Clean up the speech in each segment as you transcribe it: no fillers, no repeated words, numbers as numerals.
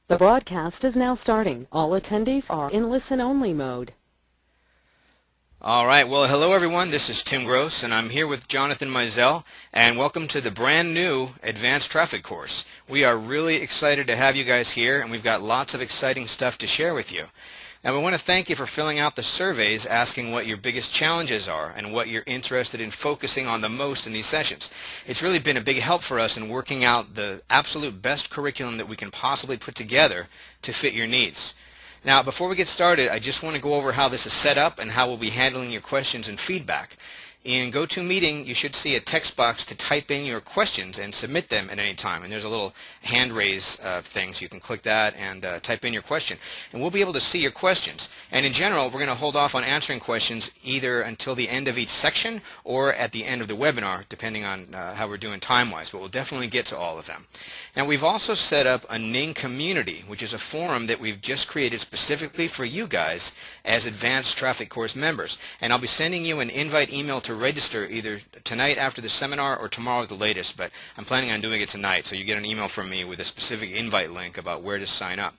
The broadcast is now starting. All attendees are in listen-only mode. All right, well, hello everyone. This is Tim Gross, and I'm here with Jonathan Mizell, and welcome to the brand new Advanced Traffic course. We are really excited to have you guys here, and we've got lots of exciting stuff to share with you. Now, we want to thank you for filling out the surveys asking what your biggest challenges are and what you're interested in focusing on the most in these sessions. It's really been a big help for us in working out the absolute best curriculum that we can possibly put together to fit your needs. Now, before we get started, I just want to go over how this is set up and how we'll be handling your questions and feedback. In GoToMeeting, you should see a text box to type in your questions and submit them at any time. And there's a little hand raise thing, so you can click that and type in your question. And we'll be able to see your questions. And in general, we're going to hold off on answering questions either until the end of each section or at the end of the webinar, depending on how we're doing time-wise. But we'll definitely get to all of them. Now, we've also set up a Ning community, which is a forum that we've just created specifically for you guys as Advanced Traffic Course members. And I'll be sending you an invite email to register either tonight after the seminar or tomorrow at the latest, but I'm planning on doing it tonight, so you get an email from me with a specific invite link about where to sign up.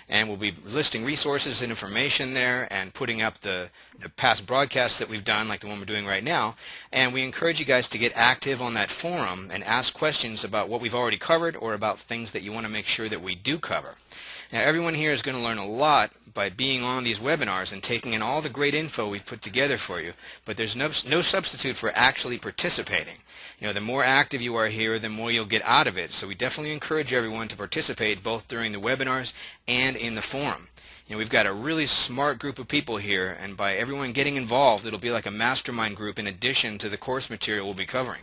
And we'll be listing resources and information there and putting up the past broadcasts that we've done, like the one we're doing right now. And we encourage you guys to get active on that forum and ask questions about what we've already covered or about things that you want to make sure that we do cover. Now, everyone here is going to learn a lot by being on these webinars and taking in all the great info we've put together for you, but there's no substitute for actually participating. You know, the more active you are here, the more you'll get out of it, so we definitely encourage everyone to participate both during the webinars and in the forum. You know, we've got a really smart group of people here, and by everyone getting involved, it'll be like a mastermind group in addition to the course material we'll be covering.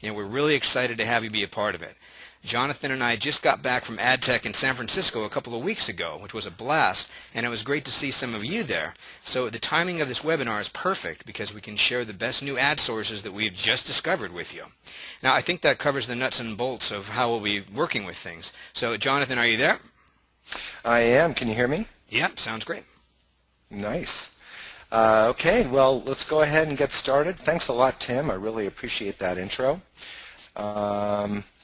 You know, we're really excited to have you be a part of it. Jonathan and I just got back from AdTech in San Francisco a couple of weeks ago, which was a blast, and it was great to see some of you there. So the timing of this webinar is perfect because we can share the best new ad sources that we've just discovered with you. Now, I think that covers the nuts and bolts of how we'll be working with things. So, Jonathan, are you there? I am. Can you hear me? Yep, sounds great. Nice. Okay, well, let's go ahead and get started. Thanks a lot, Tim. I really appreciate that intro.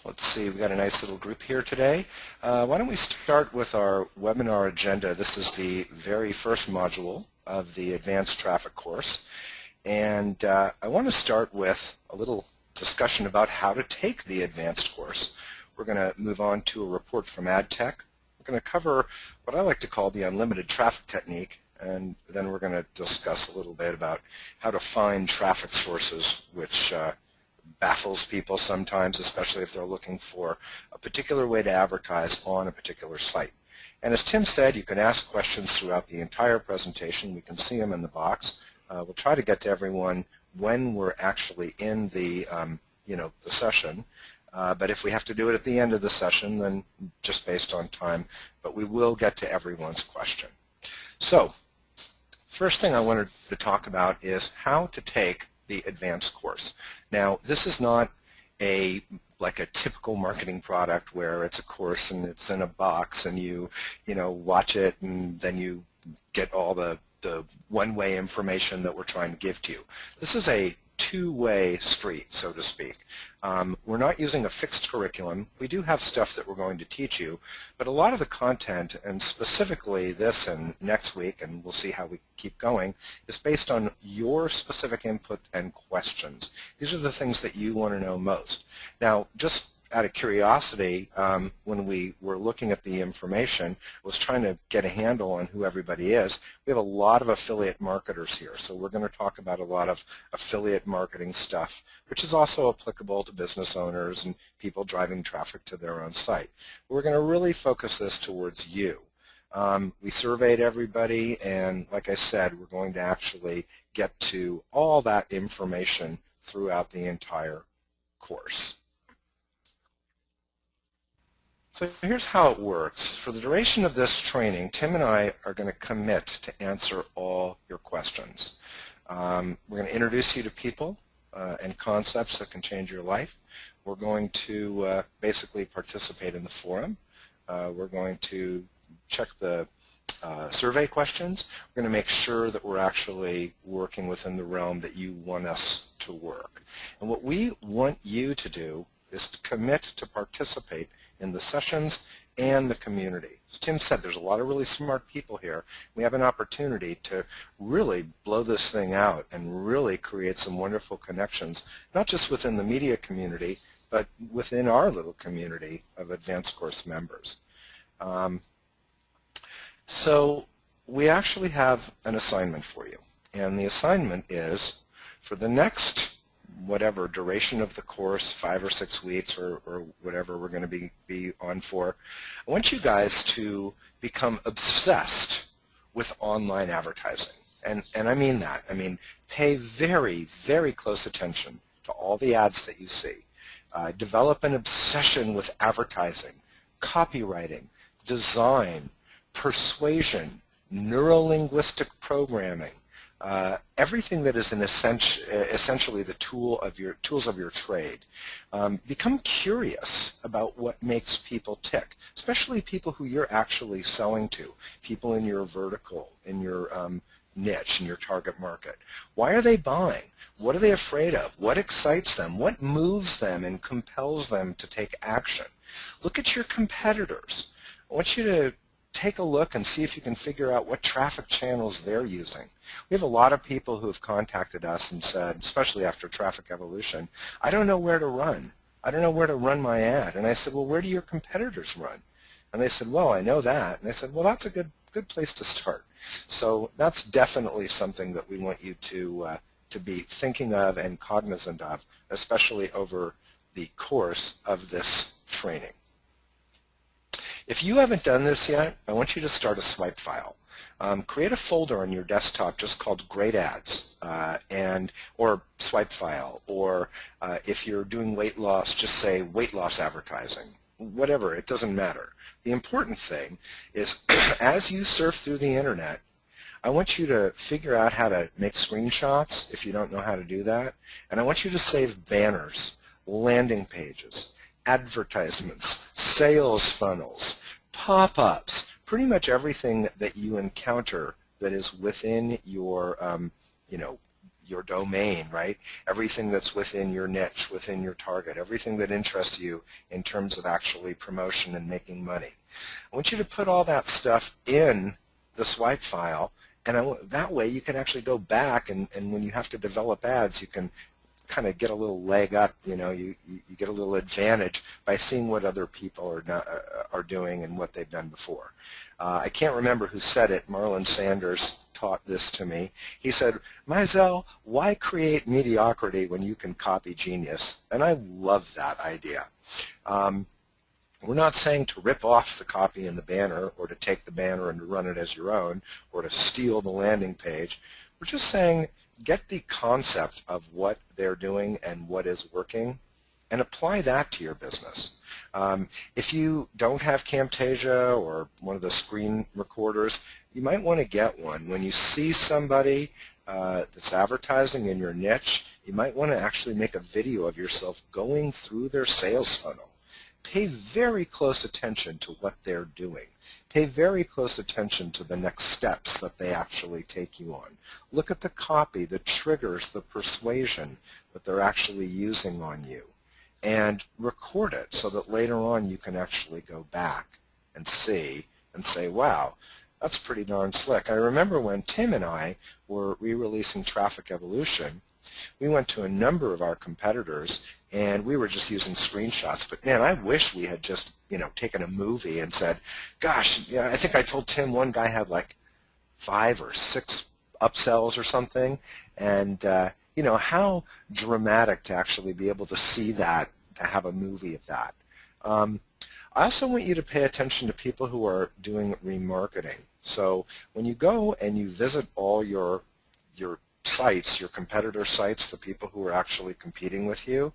Let's see, we've got a nice little group here today. Why don't we start with our webinar agenda. This is the very first module of the Advanced Traffic course. And I want to start with a little discussion about how to take the advanced course. We're going to move on to a report from AdTech. We're going to cover what I like to call the unlimited traffic technique, and then we're going to discuss a little bit about how to find traffic sources which baffles people sometimes, especially if they're looking for a particular way to advertise on a particular site. And as Tim said, you can ask questions throughout the entire presentation. We can see them in the box. We'll try to get to everyone when we're actually in the the session. But if we have to do it at the end of the session, then just based on time. But we will get to everyone's question. So, first thing I wanted to talk about is how to take the advanced course. Now, this is not like a typical marketing product where it's a course and it's in a box and you watch it and then you get all the one-way information that we're trying to give to you. This is a two-way street, so to speak. We're not using a fixed curriculum. We do have stuff that we're going to teach you, but a lot of the content, and specifically this and next week, and we'll see how we keep going, is based on your specific input and questions. These are the things that you want to know most. Now, just out of curiosity, when we were looking at the information, was trying to get a handle on who everybody is. We have a lot of affiliate marketers here, so we're going to talk about a lot of affiliate marketing stuff, which is also applicable to business owners and people driving traffic to their own site. We're going to really focus this towards you. We surveyed everybody, and like I said, we're going to actually get to all that information throughout the entire course. So here's how it works. For the duration of this training, Tim and I are going to commit to answer all your questions. We're going to introduce you to people and concepts that can change your life. We're going to basically participate in the forum. We're going to check the survey questions. We're going to make sure that we're actually working within the realm that you want us to work. And what we want you to do is to commit to participate in the sessions and the community. As Tim said, there's a lot of really smart people here. We have an opportunity to really blow this thing out and really create some wonderful connections, not just within the media community, but within our little community of advanced course members. So we actually have an assignment for you, and the assignment is for the next whatever duration of the course, 5 or 6 weeks or whatever we're going to be on for, I want you guys to become obsessed with online advertising. And I mean that. I mean, pay very, very close attention to all the ads that you see. Develop an obsession with advertising, copywriting, design, persuasion, neuro-linguistic programming, everything that is essentially the tools of your trade. Become curious about what makes people tick, especially people who you're actually selling to, people in your vertical, in your niche, in your target market. Why are they buying? What are they afraid of? What excites them? What moves them and compels them to take action? Look at your competitors. I want you to take a look and see if you can figure out what traffic channels they're using. We have a lot of people who have contacted us and said, especially after Traffic Evolution, I don't know where to run. I don't know where to run my ad. And I said, well, where do your competitors run? And they said, well, I know that. And I said, well, that's a good place to start. So that's definitely something that we want you to be thinking of and cognizant of, especially over the course of this training. If you haven't done this yet, I want you to start a swipe file. Create a folder on your desktop just called Great Ads, or swipe file, or if you're doing weight loss, just say weight loss advertising. Whatever, it doesn't matter. The important thing is as you surf through the internet, I want you to figure out how to make screenshots if you don't know how to do that, and I want you to save banners, landing pages, advertisements, sales funnels, pop-ups, pretty much everything that you encounter that is within your, your domain, right? Everything that's within your niche, within your target, everything that interests you in terms of actually promotion and making money. I want you to put all that stuff in the swipe file, and that way you can actually go back and when you have to develop ads, you can kind of get a little leg up, you get a little advantage by seeing what other people are doing and what they've done before. I can't remember who said it. Marlon Sanders taught this to me. He said, Mizell, why create mediocrity when you can copy genius? And I love that idea. We're not saying to rip off the copy in the banner or to take the banner and to run it as your own or to steal the landing page. We're just saying get the concept of what they're doing and what is working and apply that to your business. If you don't have Camtasia or one of the screen recorders, you might want to get one. When you see somebody that's advertising in your niche, you might want to actually make a video of yourself going through their sales funnel. Pay very close attention to what they're doing. Pay very close attention to the next steps that they actually take you on. Look at the copy, the triggers, the persuasion that they're actually using on you. And record it so that later on you can actually go back and see and say, wow, that's pretty darn slick. I remember when Tim and I were re-releasing Traffic Evolution, we went to a number of our competitors and we were just using screenshots. But man, I wish we had just, taken a movie and said, gosh, I think I told Tim one guy had like 5 or 6 upsells or something. And, how dramatic to actually be able to see that, to have a movie of that. I also want you to pay attention to people who are doing remarketing. So when you go and you visit all your sites, your competitor sites, the people who are actually competing with you,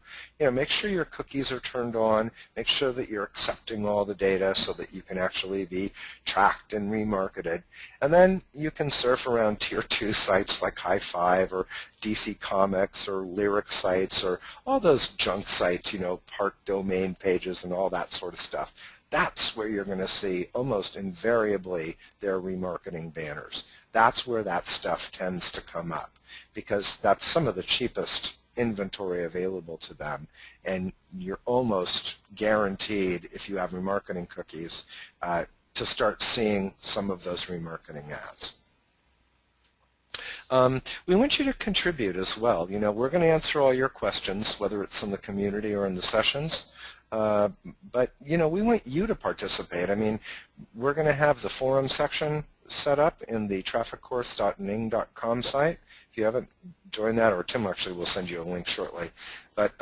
make sure your cookies are turned on, make sure that you're accepting all the data so that you can actually be tracked and remarketed. And then you can surf around tier 2 sites like High Five or DC Comics or Lyric sites or all those junk sites, part domain pages and all that sort of stuff. That's where you're going to see almost invariably their remarketing banners. That's where that stuff tends to come up because that's some of the cheapest inventory available to them, and you're almost guaranteed, if you have remarketing cookies, to start seeing some of those remarketing ads. We want you to contribute as well. You know, we're going to answer all your questions, whether it's in the community or in the sessions. But, you know, we want you to participate. I mean, we're going to have the forum section set up in the trafficcourse.ning.com site. If you haven't joined that, or Tim actually will send you a link shortly. But,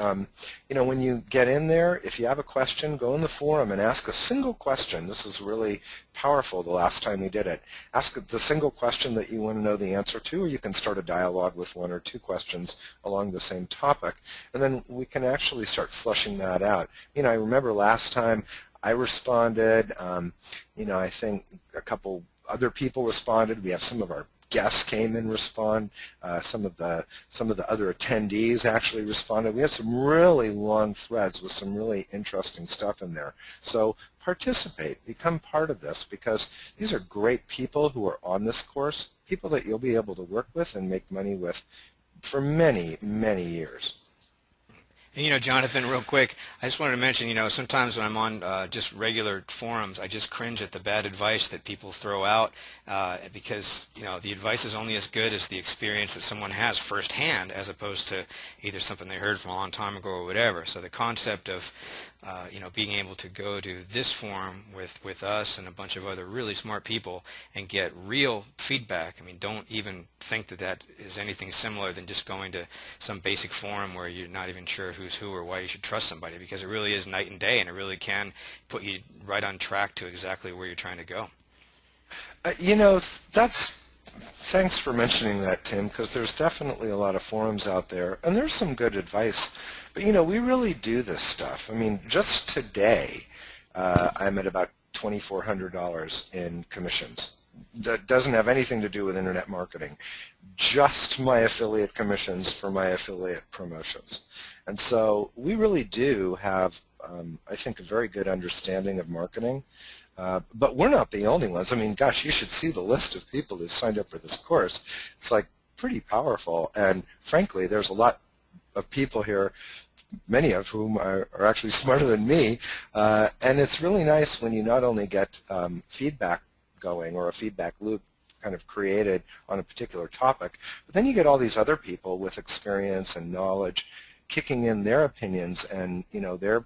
you know, when you get in there, if you have a question, go in the forum and ask a single question. This is really powerful the last time we did it. Ask the single question that you want to know the answer to, or you can start a dialogue with one or two questions along the same topic. And then we can actually start flushing that out. You know, I remember last time I responded. You know, I think a couple other people responded. We have some of our guests came and respond. Some of the other attendees actually responded. We had some really long threads with some really interesting stuff in there. So participate, become part of this, because these are great people who are on this course, people that you'll be able to work with and make money with for many, many years. And, you know, Jonathan, real quick, I just wanted to mention, you know, sometimes when I'm on just regular forums, I just cringe at the bad advice that people throw out because, you know, the advice is only as good as the experience that someone has firsthand, as opposed to either something they heard from a long time ago or whatever. So the concept of, you know, being able to go to this forum with us and a bunch of other really smart people and get real feedback. I mean, don't even think that that is anything similar than just going to some basic forum where you're not even sure who's who or why you should trust somebody, because it really is night and day, and it really can put you right on track to exactly where you're trying to go. You know, thanks for mentioning that, Tim, because there's definitely a lot of forums out there, and there's some good advice. But, you know, we really do this stuff. I mean, just today, I'm at about $2,400 in commissions. That doesn't have anything to do with internet marketing. Just my affiliate commissions for my affiliate promotions. And so we really do have, I think, a very good understanding of marketing. But we're not the only ones. I mean, gosh, you should see the list of people who signed up for this course. It's like pretty powerful. And frankly, there's a lot of people here, many of whom are actually smarter than me. And it's really nice when you not only get feedback going, or a feedback loop kind of created on a particular topic, but then you get all these other people with experience and knowledge kicking in their opinions and, you know, their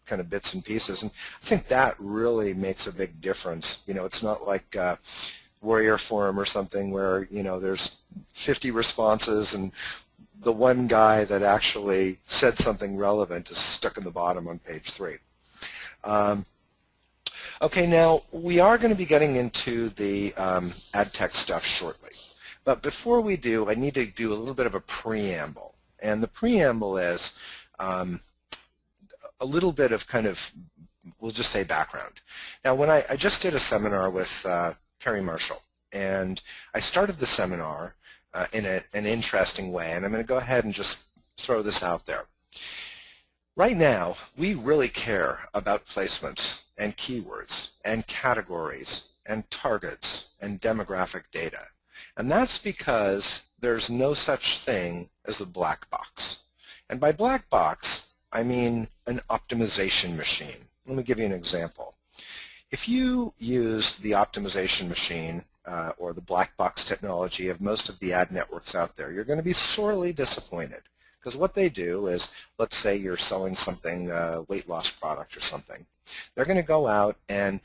kind of bits and pieces. And I think that really makes a big difference. You know, it's not like Warrior Forum or something where, you know, there's 50 responses and the one guy that actually said something relevant is stuck in the bottom on page 3. Okay, now we are going to be getting into the ad tech stuff shortly. But before we do, I need to do a little bit of a preamble. And the preamble is a little bit of kind of, we'll just say, background. Now, when I just did a seminar with Perry Marshall, and I started the seminar in an interesting way, and I'm going to go ahead and just throw this out there. Right now, we really care about placements and keywords and categories and targets and demographic data. And that's because there's no such thing as a black box. And by black box, I mean an optimization machine. Let me give you an example. If you use the optimization machine or the black box technology of most of the ad networks out there, you're going to be sorely disappointed. Because what they do is, let's say you're selling something, weight loss product or something. They're going to go out and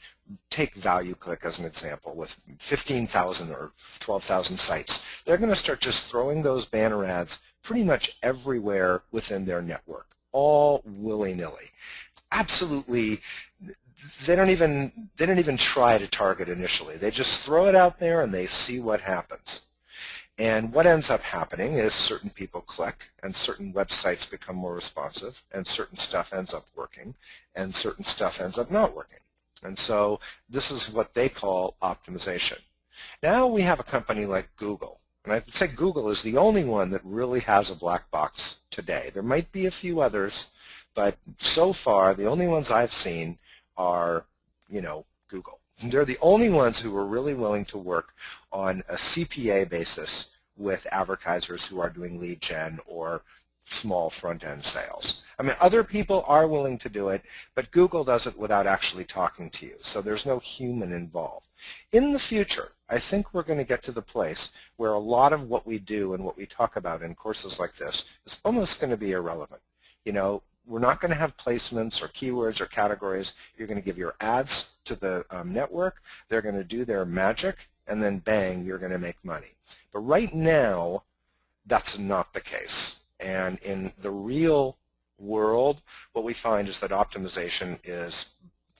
take ValueClick as an example with 15,000 or 12,000 sites. They're going to start just throwing those banner ads pretty much everywhere within their network, all willy-nilly. Absolutely, they don't even try to target initially. They just throw it out there and they see what happens. And what ends up happening is certain people click and certain websites become more responsive and certain stuff ends up working and certain stuff ends up not working. And so this is what they call optimization. Now we have a company like Google. And I would say Google is the only one that really has a black box today. There might be a few others, but so far the only ones I've seen are, you know, Google. They're the only ones who are really willing to work on a CPA basis with advertisers who are doing lead gen or small front-end sales. I mean, other people are willing to do it, but Google does it without actually talking to you, so there's no human involved. In the future, I think we're going to get to the place where a lot of what we do and what we talk about in courses like this is almost going to be irrelevant. You know, we're not going to have placements or keywords or categories. You're going to give your ads to the network. They're going to do their magic, and then bang, you're going to make money. But right now, that's not the case. And in the real world, what we find is that optimization is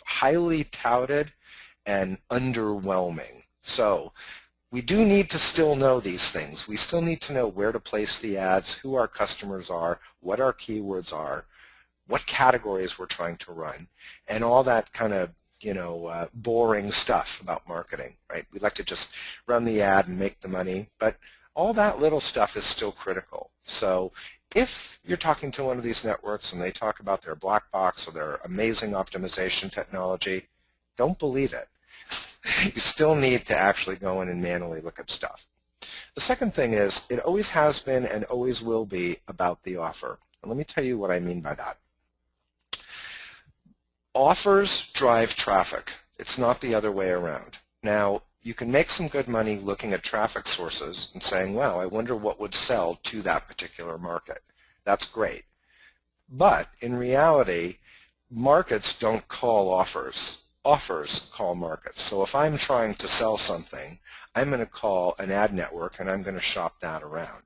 highly touted and underwhelming. So we do need to still know these things. We still need to know where to place the ads, who our customers are, what our keywords are, what categories we're trying to run, and all that kind of, you know, boring stuff about marketing, right? We like to just run the ad and make the money, but all that little stuff is still critical. So if you're talking to one of these networks and they talk about their black box or their amazing optimization technology, don't believe it. You still need to actually go in and manually look at stuff. The second thing is, it always has been and always will be about the offer. And let me tell you what I mean by that. Offers drive traffic. It's not the other way around. Now, you can make some good money looking at traffic sources and saying, well, I wonder what would sell to that particular market. That's great. But in reality, markets don't call offers. Offers call markets. So if I'm trying to sell something, I'm going to call an ad network and I'm going to shop that around.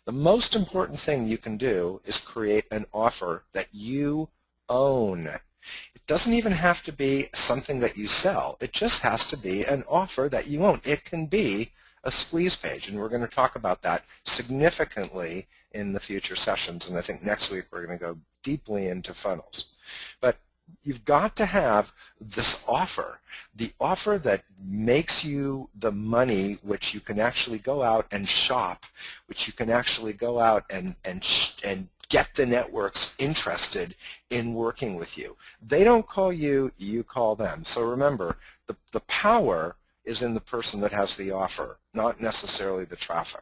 The most important thing you can do is create an offer that you own. It doesn't even have to be something that you sell. It just has to be an offer that you own. It can be a squeeze page, and we're going to talk about that significantly in the future sessions, and I think next week we're going to go deeply into funnels. But you've got to have this offer, the offer that makes you the money which you can actually go out and shop, which you can actually go out and get the networks interested in working with you. They don't call you, you call them. So remember, the power is in the person that has the offer, not necessarily the traffic.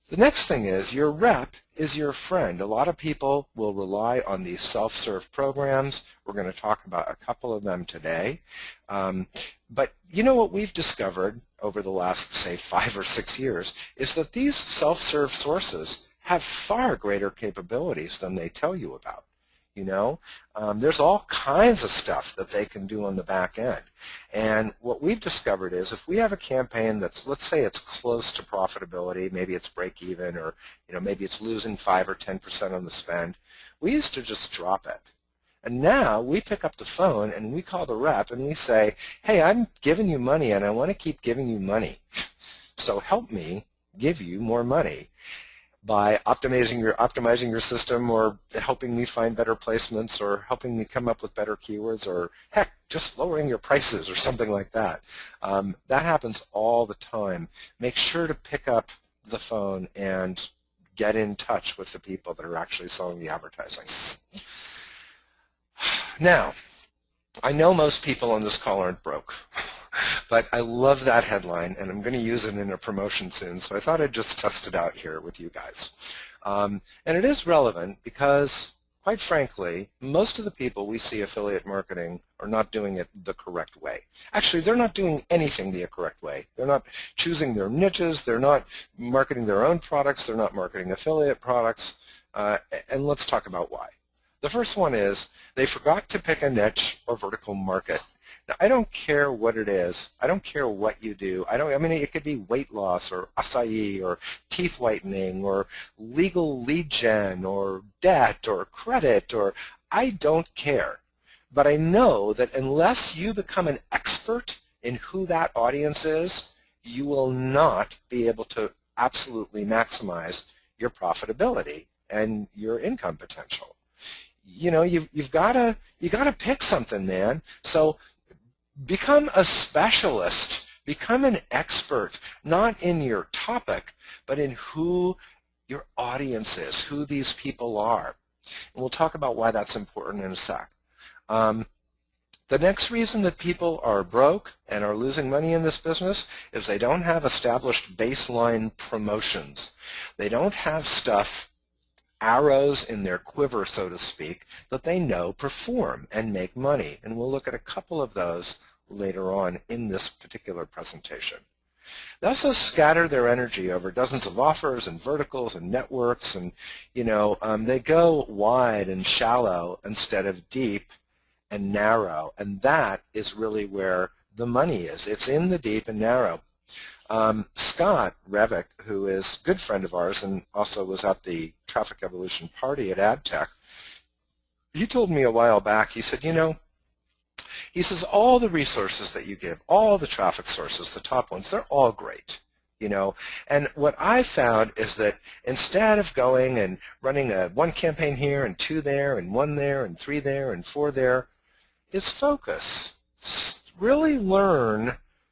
The next thing is your rep is your friend. A lot of people will rely on these self-serve programs. We're going to talk about a couple of them today. But you know what we've discovered over the last, say, 5 or 6 years is that these self-serve sources have far greater capabilities than they tell you about. You know, there's all kinds of stuff that they can do on the back end. And what we've discovered is if we have a campaign that's, let's say it's close to profitability, maybe it's break even, or you know, maybe it's losing 5 or 10% on the spend, we used to just drop it. And now we pick up the phone and we call the rep and we say, hey, I'm giving you money and I want to keep giving you money. So help me give you more money by optimizing your system, or helping me find better placements, or helping me come up with better keywords, or heck, just lowering your prices or something like that. That happens all the time. Make sure to pick up the phone and get in touch with the people that are actually selling the advertising. Now, I know most people on this call aren't broke. But I love that headline, and I'm going to use it in a promotion soon, so I thought I'd just test it out here with you guys. And it is relevant because, quite frankly, most of the people we see affiliate marketing are not doing it the correct way. Actually, they're not doing anything the correct way. They're not choosing their niches. They're not marketing their own products. They're not marketing affiliate products. And let's talk about why. The first one is they forgot to pick a niche or vertical market. Now, I don't care what it is. I don't care what you do. I mean, it could be weight loss or acai or teeth whitening or legal lead gen or debt or credit, or I don't care. But I know that unless you become an expert in who that audience is, you will not be able to absolutely maximize your profitability and your income potential. You know, you've got to pick something, man. So become a specialist, become an expert, not in your topic, but in who your audience is, who these people are. And we'll talk about why that's important in a sec. The next reason that people are broke and are losing money in this business is they don't have established baseline promotions. They don't have stuff arrows in their quiver, so to speak, that they know perform and make money. And we'll look at a couple of those later on in this particular presentation. They also scatter their energy over dozens of offers and verticals and networks, and they go wide and shallow instead of deep and narrow, and that is really where the money is. It's in the deep and narrow. Scott Revick, who is a good friend of ours and also was at the Traffic Evolution party at AdTech, he told me a while back, he said, he says, all the resources that you give, all the traffic sources, the top ones, they're all great, And what I found is that instead of going and running one campaign here and two there and one there and three there and four there, is focus. Really learn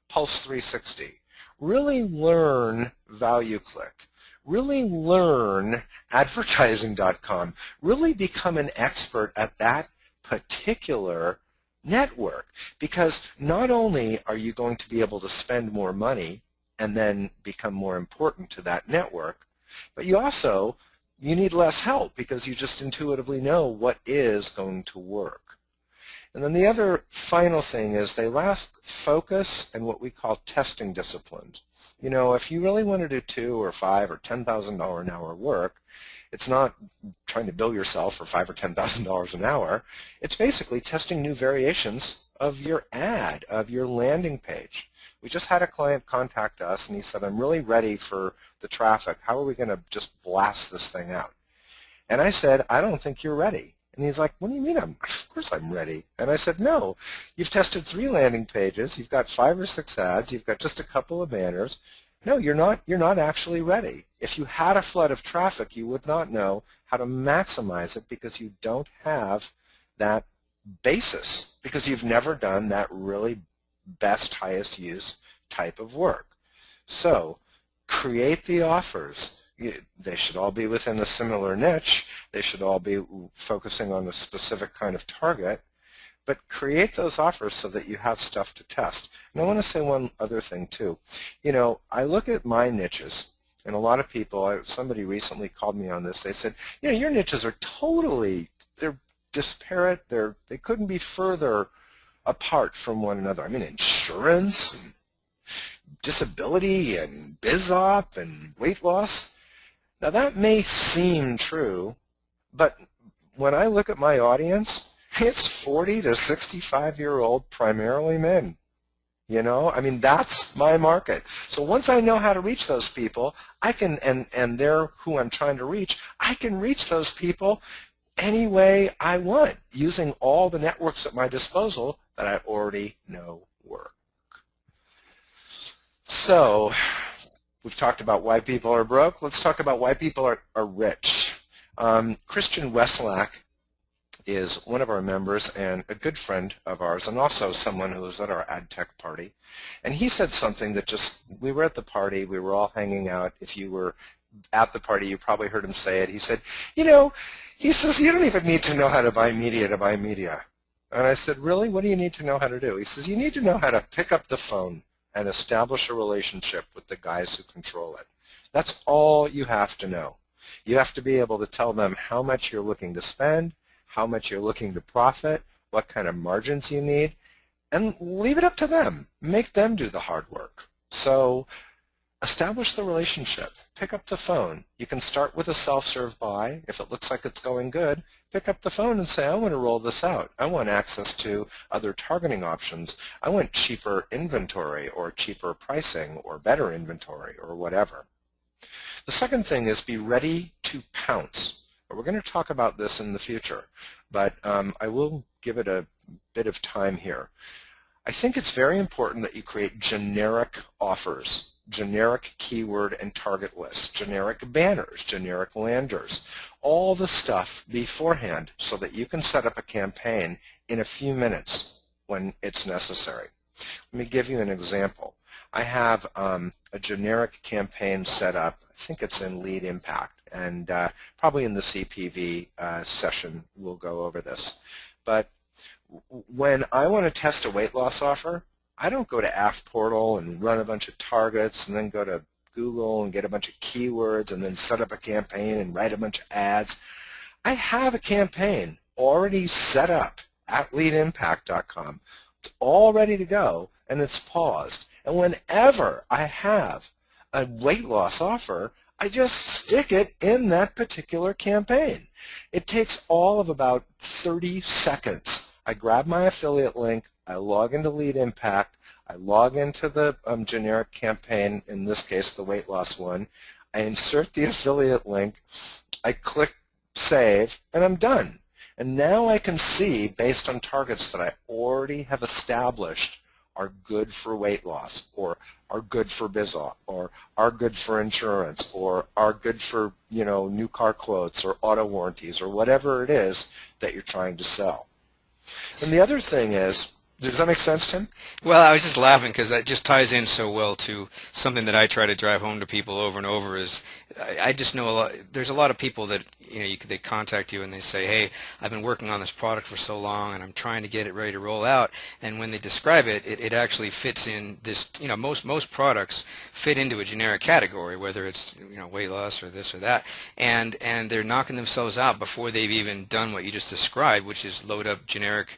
Pulse 360. Really learn ValueClick. Really learn advertising.com. Really become an expert at that particular network, because not only are you going to be able to spend more money and then become more important to that network, but you need less help because you just intuitively know what is going to work. And then the other final thing is they lack focus and what we call testing disciplines. If you really want to do $2,000 or $5,000 or $10,000 an hour work, it's not trying to bill yourself for $5,000 or $10,000 an hour. It's basically testing new variations of your ad, of your landing page. We just had a client contact us, and he said, I'm really ready for the traffic. How are we going to just blast this thing out? And I said, I don't think you're ready. And he's like, what do you mean? Of course I'm ready. And I said, no, you've tested 3 landing pages, you've got 5 or 6 ads, you've got just a couple of banners. No, you're not actually ready. If you had a flood of traffic, you would not know how to maximize it because you don't have that basis, because you've never done that really best, highest use type of work. So create the offers. They should all be within a similar niche. They should all be focusing on a specific kind of target. But create those offers so that you have stuff to test. And I want to say one other thing too. I look at my niches, and a lot of people, somebody recently called me on this, they said, your niches are they're disparate, they couldn't be further apart from one another. I mean, insurance, and disability, and biz op, and weight loss. Now that may seem true, but when I look at my audience, it's 40 to 65-year-old, primarily men. I mean, that's my market. So once I know how to reach those people, I can, and they're who I'm trying to reach, I can reach those people any way I want using all the networks at my disposal that I already know work. So we've talked about why people are broke. Let's talk about why people are rich. Christian Weslack is one of our members and a good friend of ours, and also someone who was at our AdTech party. And he said something that we were at the party, we were all hanging out. If you were at the party, you probably heard him say it. He said, he says, you don't even need to know how to buy media to buy media. And I said, really? What do you need to know how to do? He says, you need to know how to pick up the phone and establish a relationship with the guys who control it. That's all you have to know. You have to be able to tell them how much you're looking to spend, how much you're looking to profit, what kind of margins you need, and leave it up to them. Make them do the hard work. So establish the relationship. Pick up the phone. You can start with a self-serve buy. If it looks like it's going good, pick up the phone and say, I want to roll this out. I want access to other targeting options. I want cheaper inventory or cheaper pricing or better inventory or whatever. The second thing is be ready to pounce. We're going to talk about this in the future, but I will give it a bit of time here. I think it's very important that you create generic offers, generic keyword and target lists, generic banners, generic landers, all the stuff beforehand so that you can set up a campaign in a few minutes when it's necessary. Let me give you an example. I have a generic campaign set up. I think it's in Lead Impact. And probably in the CPV session we'll go over this. But when I want to test a weight loss offer, I don't go to AF Portal and run a bunch of targets and then go to Google and get a bunch of keywords and then set up a campaign and write a bunch of ads. I have a campaign already set up at leadimpact.com. It's all ready to go, and it's paused. And whenever I have a weight loss offer, I just stick it in that particular campaign. It takes all of about 30 seconds. I grab my affiliate link, I log into Lead Impact, I log into the generic campaign, in this case the weight loss one, I insert the affiliate link, I click Save, and I'm done. And now I can see, based on targets that I already have established, are good for weight loss, or are good for BizOp, or are good for insurance, or are good for, new car quotes or auto warranties or whatever it is that you're trying to sell. And the other thing is, does that make sense, Tim? Well, I was just laughing because that just ties in so well to something that I try to drive home to people over and over is I just know there's a lot of people that they contact you and they say, hey, I've been working on this product for so long and I'm trying to get it ready to roll out, and when they describe it, it actually fits in this, most products fit into a generic category, whether it's weight loss or this or that, and they're knocking themselves out before they've even done what you just described, which is load up generic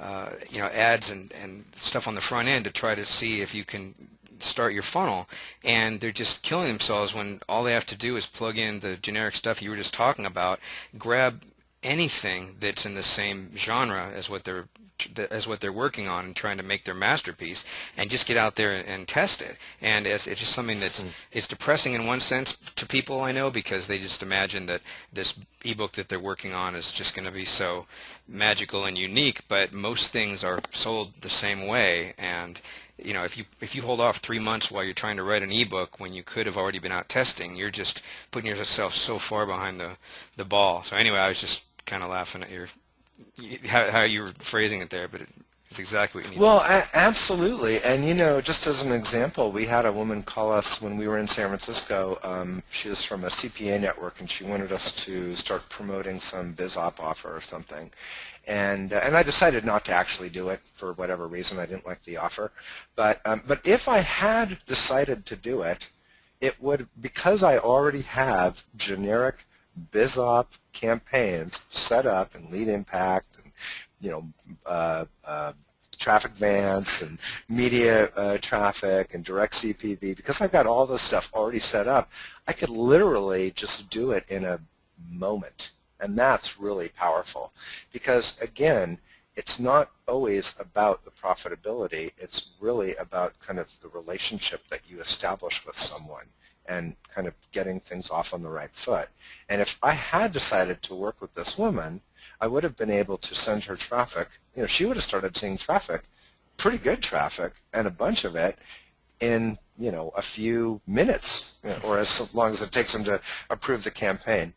ads and stuff on the front end to try to see if you can start your funnel, and they're just killing themselves when all they have to do is plug in the generic stuff you were just talking about, grab anything that's in the same genre as what they're working on and trying to make their masterpiece, and just get out there and test it. And it's just something that's it's depressing in one sense to people, I know, because they just imagine that this ebook that they're working on is just going to be so magical and unique, but most things are sold the same way. And if you hold off 3 months while you're trying to write an ebook when you could have already been out testing, you're just putting yourself so far behind the ball. So anyway, I was just kind of laughing at how you were phrasing it there, but it's exactly what you need. Well, absolutely. And just as an example, we had a woman call us when we were in San Francisco. She was from a CPA network, and she wanted us to start promoting some BizOp offer or something. And I decided not to actually do it for whatever reason. I didn't like the offer. But if I had decided to do it, it would, because I already have generic BizOp campaigns set up in Lead Impact and Traffic Vance and media traffic and direct CPV, because I've got all this stuff already set up, I could literally just do it in a moment. And that's really powerful because, again, it's not always about the profitability. It's really about kind of the relationship that you establish with someone and kind of getting things off on the right foot. And if I had decided to work with this woman, I would have been able to send her traffic. She would have started seeing traffic, pretty good traffic, and a bunch of it in, a few minutes, or as long as it takes them to approve the campaign.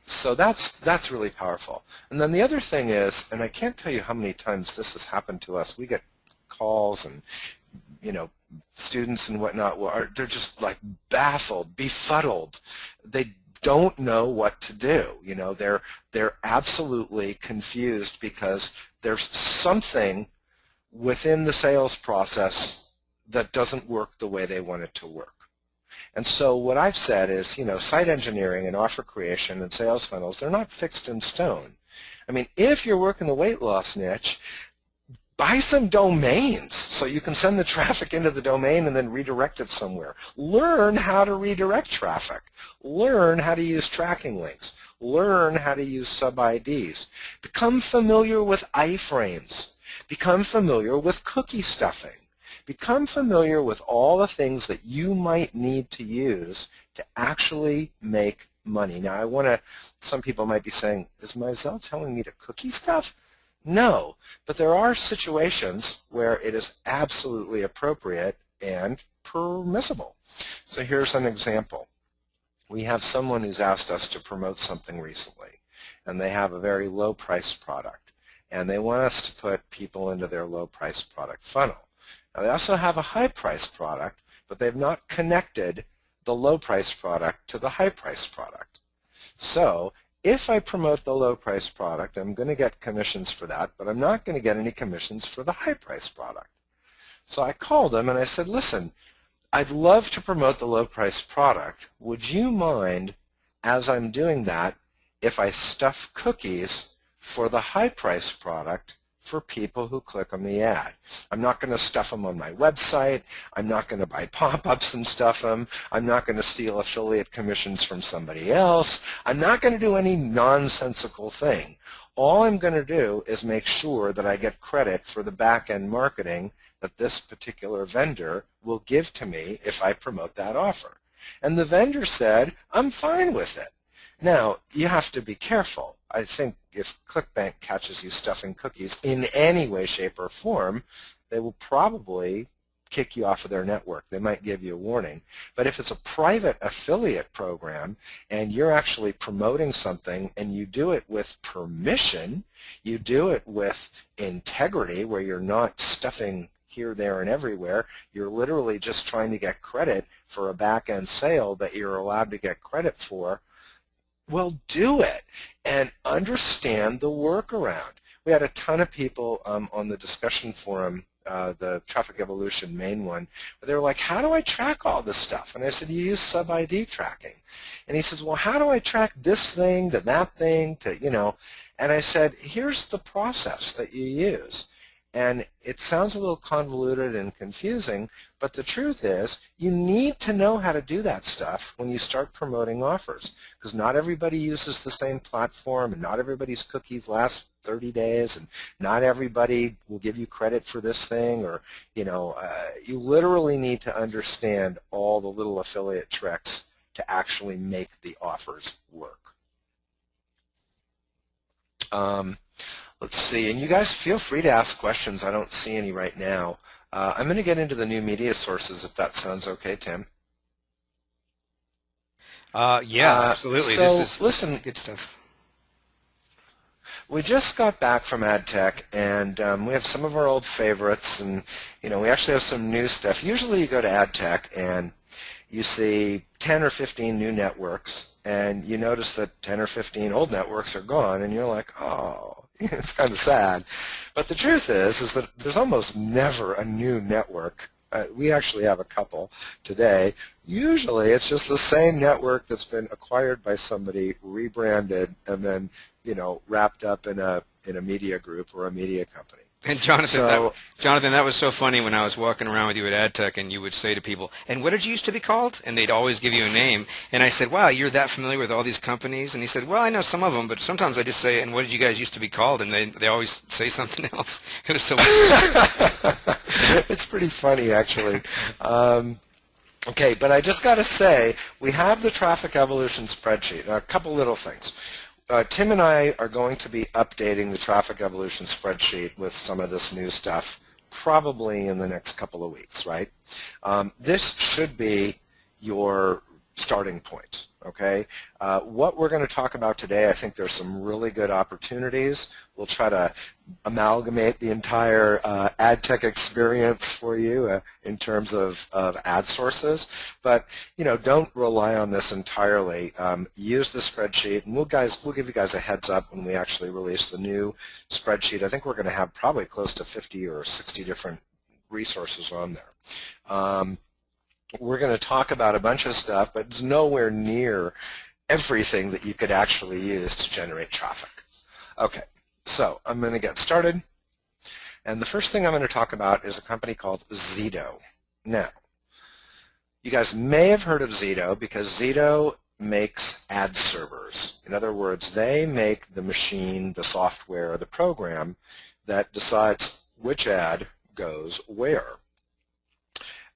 So that's really powerful. And then the other thing is, and I can't tell you how many times this has happened to us, we get calls and, students and whatnot, they're just like baffled, befuddled. They don't know what to do. They're absolutely confused because there's something within the sales process that doesn't work the way they want it to work. And so what I've said is, site engineering and offer creation and sales funnels, they're not fixed in stone. I mean, if you're working the weight loss niche, buy some domains so you can send the traffic into the domain and then redirect it somewhere. Learn how to redirect traffic. Learn how to use tracking links. Learn how to use sub-IDs. Become familiar with iframes. Become familiar with cookie stuffing. Become familiar with all the things that you might need to use to actually make money. Now, some people might be saying, is Mizell telling me to cookie stuff? No, but there are situations where it is absolutely appropriate and permissible. So here's an example. We have someone who's asked us to promote something recently, and they have a very low-priced product, and they want us to put people into their low-priced product funnel. Now, they also have a high-priced product, but they've not connected the low-priced product to the high-priced product. So if I promote the low-priced product, I'm going to get commissions for that, but I'm not going to get any commissions for the high-priced product. So I called them and I said, listen, I'd love to promote the low price product. Would you mind, as I'm doing that, if I stuff cookies for the high price product for people who click on the ad? I'm not going to stuff them on my website. I'm not going to buy pop-ups and stuff them. I'm not going to steal affiliate commissions from somebody else. I'm not going to do any nonsensical thing. All I'm going to do is make sure that I get credit for the back-end marketing that this particular vendor will give to me if I promote that offer. And the vendor said, I'm fine with it. Now, you have to be careful. I think if ClickBank catches you stuffing cookies in any way, shape, or form, they will probably kick you off of their network. They might give you a warning. But if it's a private affiliate program and you're actually promoting something and you do it with permission, you do it with integrity where you're not stuffing here, there, and everywhere, you're literally just trying to get credit for a back-end sale that you're allowed to get credit for, well, do it and understand the workaround. We had a ton of people on the discussion forum, the Traffic Evolution main one, where they were like, how do I track all this stuff? And I said, you use sub-ID tracking. And he says, well, how do I track this thing to that thing to, you know? And I said, here's the process that you use. And it sounds a little convoluted and confusing, but the truth is you need to know how to do that stuff when you start promoting offers, because not everybody uses the same platform and not everybody's cookies last 30 days and not everybody will give you credit for this thing, or, you know, you literally need to understand all the little affiliate tricks to actually make the offers work. Let's see, and you guys feel free to ask questions. I don't see any right now. I'm going to get into the new media sources if that sounds okay, Tim. Yeah, absolutely. So, this is listen, good stuff. We just got back from AdTech, and we have some of our old favorites, and you know, we actually have some new stuff. Usually you go to AdTech and you see 10 or 15 new networks, and you notice that 10 or 15 old networks are gone, and you're like, oh, it's kind of sad. But the truth is that there's almost never a new network. We actually have a couple today. Usually it's just the same network that's been acquired by somebody, rebranded, and then, you know, wrapped up in a media group or a media company. And Jonathan, So, Jonathan, that was so funny when I was walking around with you at AdTech, and you would say to people, "And what did you used to be called?" And they'd always give you a name. And I said, "Wow, you're that familiar with all these companies?" And he said, "Well, I know some of them, but sometimes I just say, 'And what did you guys used to be called?' And they always say something else." It was so funny. it's pretty funny, actually. Okay, but I just got to say, we have the Traffic Evolution spreadsheet. Now, a couple little things. Tim and I are going to be updating the Traffic Evolution spreadsheet with some of this new stuff probably in the next couple of weeks, right? This should be your starting point, okay? What we're going to talk about today, I think there's some really good opportunities. We'll try to amalgamate the entire ad tech experience for you in terms of ad sources. But, you know, don't rely on this entirely. Use the spreadsheet, and we'll give you guys a heads up when we actually release the new spreadsheet. I think we're going to have probably close to 50 or 60 different resources on there. We're going to talk about a bunch of stuff, but it's nowhere near everything that you could actually use to generate traffic. Okay, so I'm going to get started. And the first thing I'm going to talk about is a company called Zito. Now, you guys may have heard of Zito because Zito makes ad servers. In other words, they make the machine, the software, the program that decides which ad goes where.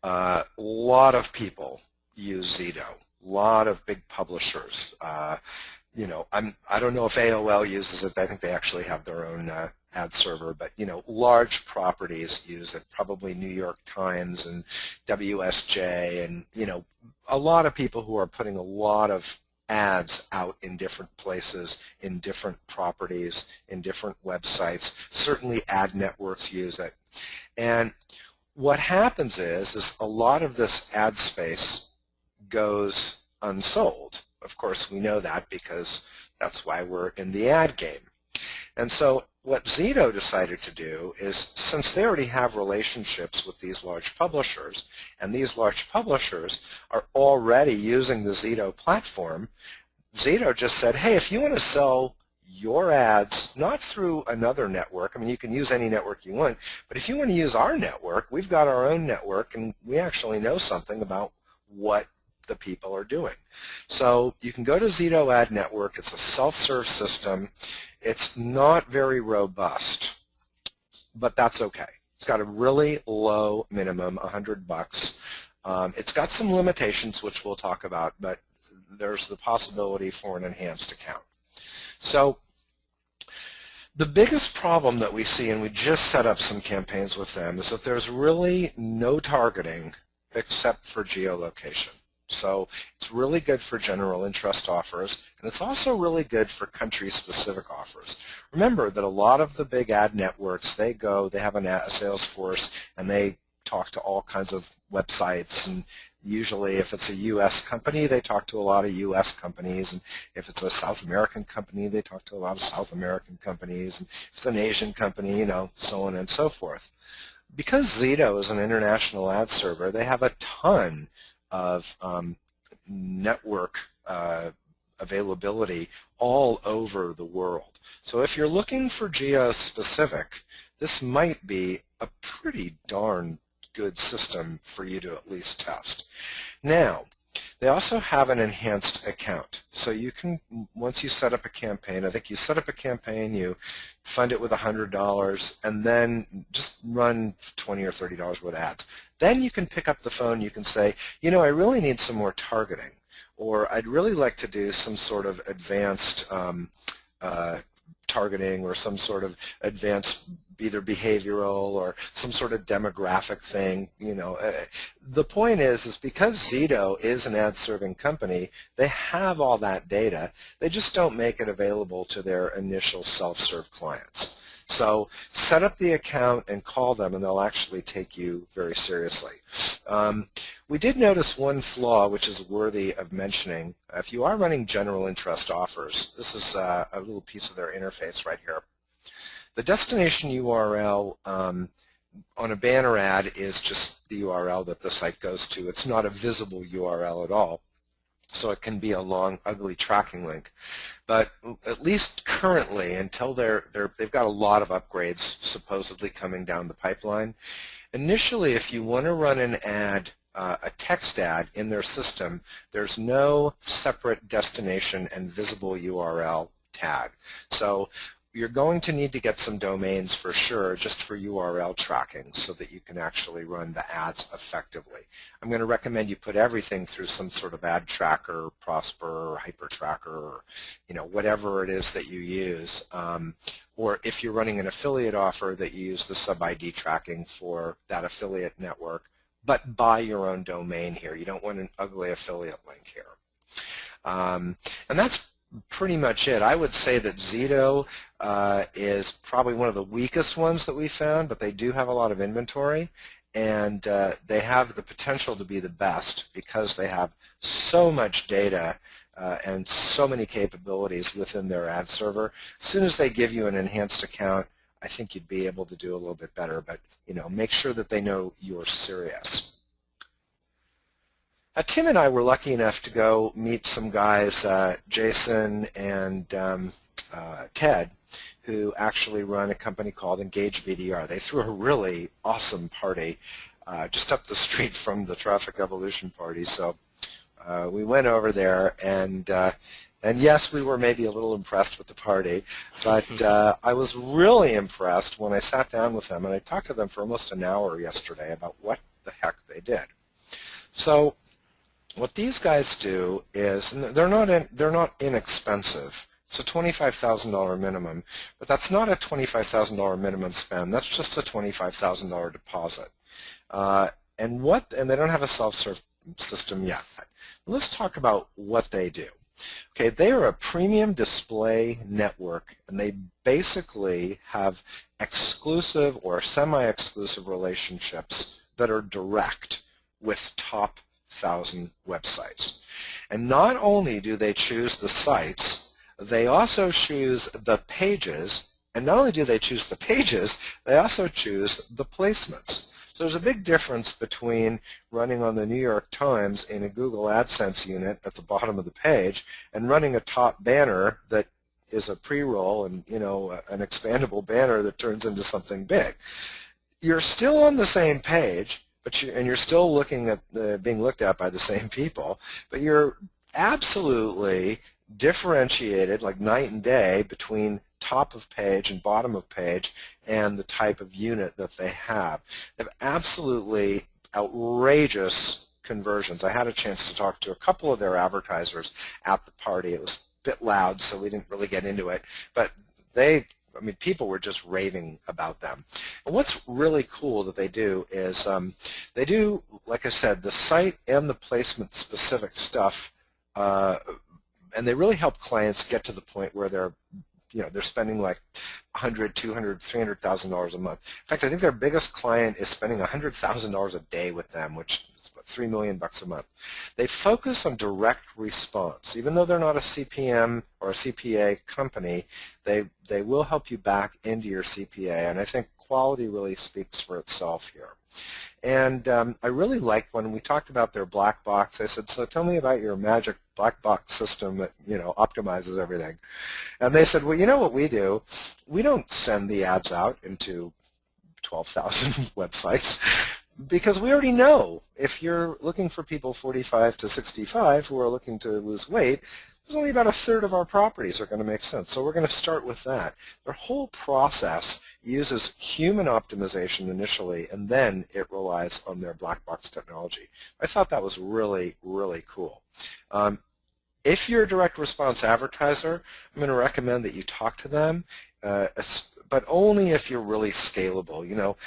A lot of people use Zito. A lot of big publishers. You know, I don't know if AOL uses it. I think they actually have their own ad server. But you know, large properties use it. Probably New York Times and WSJ, and you know, a lot of people who are putting a lot of ads out in different places, in different properties, in different websites. Certainly, ad networks use it, and what happens is a lot of this ad space goes unsold. Of course, we know that because that's why we're in the ad game. And so what Zito decided to do is, since they already have relationships with these large publishers, and these large publishers are already using the Zito platform, Zito just said, hey, if you want to sell your ads, not through another network, I mean, you can use any network you want, but if you want to use our network, we've got our own network, and we actually know something about what the people are doing. So you can go to Zito Ad Network. It's a self-serve system. It's not very robust, but that's okay. It's got a really low minimum, $100. It's got some limitations, which we'll talk about, but there's the possibility for an enhanced account. So the biggest problem that we see, and we just set up some campaigns with them, is that there's really no targeting except for geolocation. So it's really good for general interest offers, and it's also really good for country-specific offers. Remember that a lot of the big ad networks, they have a sales force, and they talk to all kinds of websites, and usually if it's a U.S. company, they talk to a lot of U.S. companies, and if it's a South American company, they talk to a lot of South American companies, and if it's an Asian company, so on and so forth. Because Zito is an international ad server, they have a ton of network availability all over the world. So if you're looking for geo-specific, this might be a pretty darn good system for you to at least test. Now, they also have an enhanced account. So you can, once you set up a campaign, I think you set up a campaign, you fund it with $100, and then just run $20 or $30 worth of ads. Then you can pick up the phone, you can say, I really need some more targeting, or I'd really like to do some sort of advanced targeting, or some sort of advanced either behavioral or some sort of demographic thing. The point is because Zito is an ad-serving company, they have all that data. They just don't make it available to their initial self-serve clients. So set up the account and call them, and they'll actually take you very seriously. We did notice one flaw which is worthy of mentioning. If you are running general interest offers, this is a little piece of their interface right here. The destination URL on a banner ad is just the URL that the site goes to. It's not a visible URL at all, so it can be a long, ugly tracking link. But at least currently, until they've got a lot of upgrades supposedly coming down the pipeline, initially if you want to run an ad, a text ad in their system, there's no separate destination and visible URL tag. So you're going to need to get some domains for sure, just for URL tracking, so that you can actually run the ads effectively. I'm going to recommend you put everything through some sort of ad tracker, Prosper, or HyperTracker, or whatever it is that you use. Or if you're running an affiliate offer, that you use the sub-ID tracking for that affiliate network, but buy your own domain here. You don't want an ugly affiliate link here. And that's pretty much it. I would say that Zito is probably one of the weakest ones that we found, but they do have a lot of inventory, and they have the potential to be the best because they have so much data and so many capabilities within their ad server. As soon as they give you an enhanced account, I think you'd be able to do a little bit better, but make sure that they know you're serious. Tim and I were lucky enough to go meet some guys, Jason and Ted, who actually run a company called Engage BDR. They threw a really awesome party just up the street from the Traffic Evolution party. So we went over there, and yes, we were maybe a little impressed with the party, but I was really impressed when I sat down with them, and I talked to them for almost an hour yesterday about what the heck they did. So what these guys do is, they're not inexpensive. It's a $25,000 minimum, but that's not a $25,000 minimum spend. That's just a $25,000 deposit. And they don't have a self-serve system yet. Let's talk about what they do. Okay, they are a premium display network, and they basically have exclusive or semi-exclusive relationships that are direct with top 1,000 websites. And not only do they choose the sites, they also choose the pages And not only do they choose the pages, they also choose the placements. So there's a big difference between running on the New York Times in a Google AdSense unit at the bottom of the page and running a top banner that is a pre-roll and, you know, an expandable banner that turns into something big. You're still on the same page, but you're still looking at being looked at by the same people, but you're absolutely differentiated like night and day between top of page and bottom of page and the type of unit that they have. They have absolutely outrageous conversions. I had a chance to talk to a couple of their advertisers at the party. It was a bit loud, so we didn't really get into it, but people were just raving about them. And what's really cool that they do is they do, like I said, the site and the placement specific stuff, and they really help clients get to the point where they're spending like $100,000, $200,000, $300,000 a month. In fact, I think their biggest client is spending $100,000 a day with them, which is about $3 million a month. They focus on direct response. Even though they're not a CPM or a CPA company, they will help you back into your CPA, and I think quality really speaks for itself here. And I really liked when we talked about their black box. I said, so tell me about your magic black box system that, you know, optimizes everything. And they said, well, you know what we do? We don't send the ads out into 12,000 websites because we already know if you're looking for people 45 to 65 who are looking to lose weight, there's only about a third of our properties are going to make sense. So we're going to start with that. Their whole process uses human optimization initially, and then it relies on their black box technology. I thought that was really, really cool. If you're a direct response advertiser, I'm going to recommend that you talk to them, but only if you're really scalable. You know,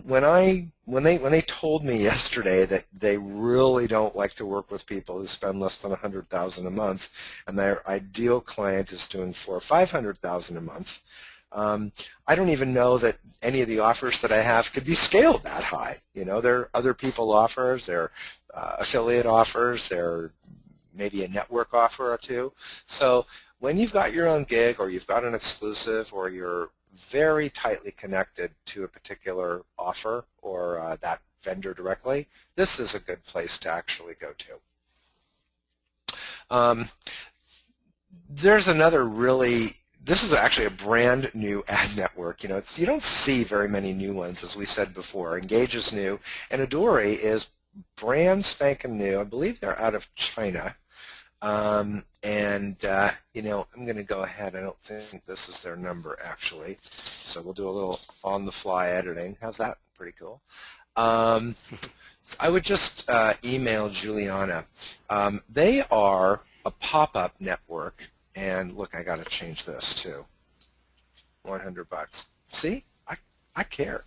when they told me yesterday that they really don't like to work with people who spend less than $100,000 a month, and their ideal client is doing $400,000 or $500,000 a month, I don't even know that any of the offers that I have could be scaled that high. You know, there are other people offers, there are affiliate offers, there are maybe a network offer or two. So when you've got your own gig, or you've got an exclusive, or you're very tightly connected to a particular offer or that vendor directly, this is a good place to actually go to. There's another this is actually a brand new ad network. You know, you don't see very many new ones, as we said before. Engage is new, and Adori is brand spanking new. I believe they're out of China. You know, I'm going to go ahead. I don't think this is their number, actually. So we'll do a little on-the-fly editing. How's that? Pretty cool. I would just email Juliana. They are a pop-up network. And look, I got to change this too. $100. See? I care.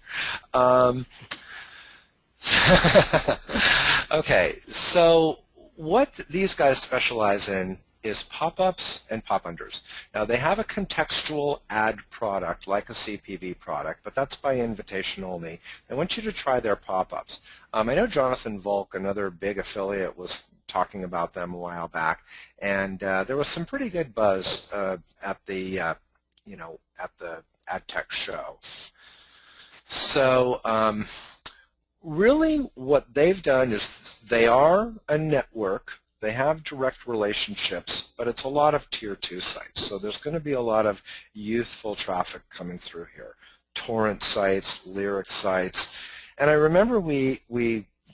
Okay, so what these guys specialize in is pop-ups and pop-unders. Now, they have a contextual ad product like a CPV product, but that's by invitation only. I want you to try their pop-ups. I know Jonathan Volk, another big affiliate, was talking about them a while back, and there was some pretty good buzz at the at the AdTech show. So really what they've done is they are a network. They have direct relationships, but it's a lot of tier 2 sites. So there's going to be a lot of youthful traffic coming through here. Torrent sites, lyric sites. And I remember we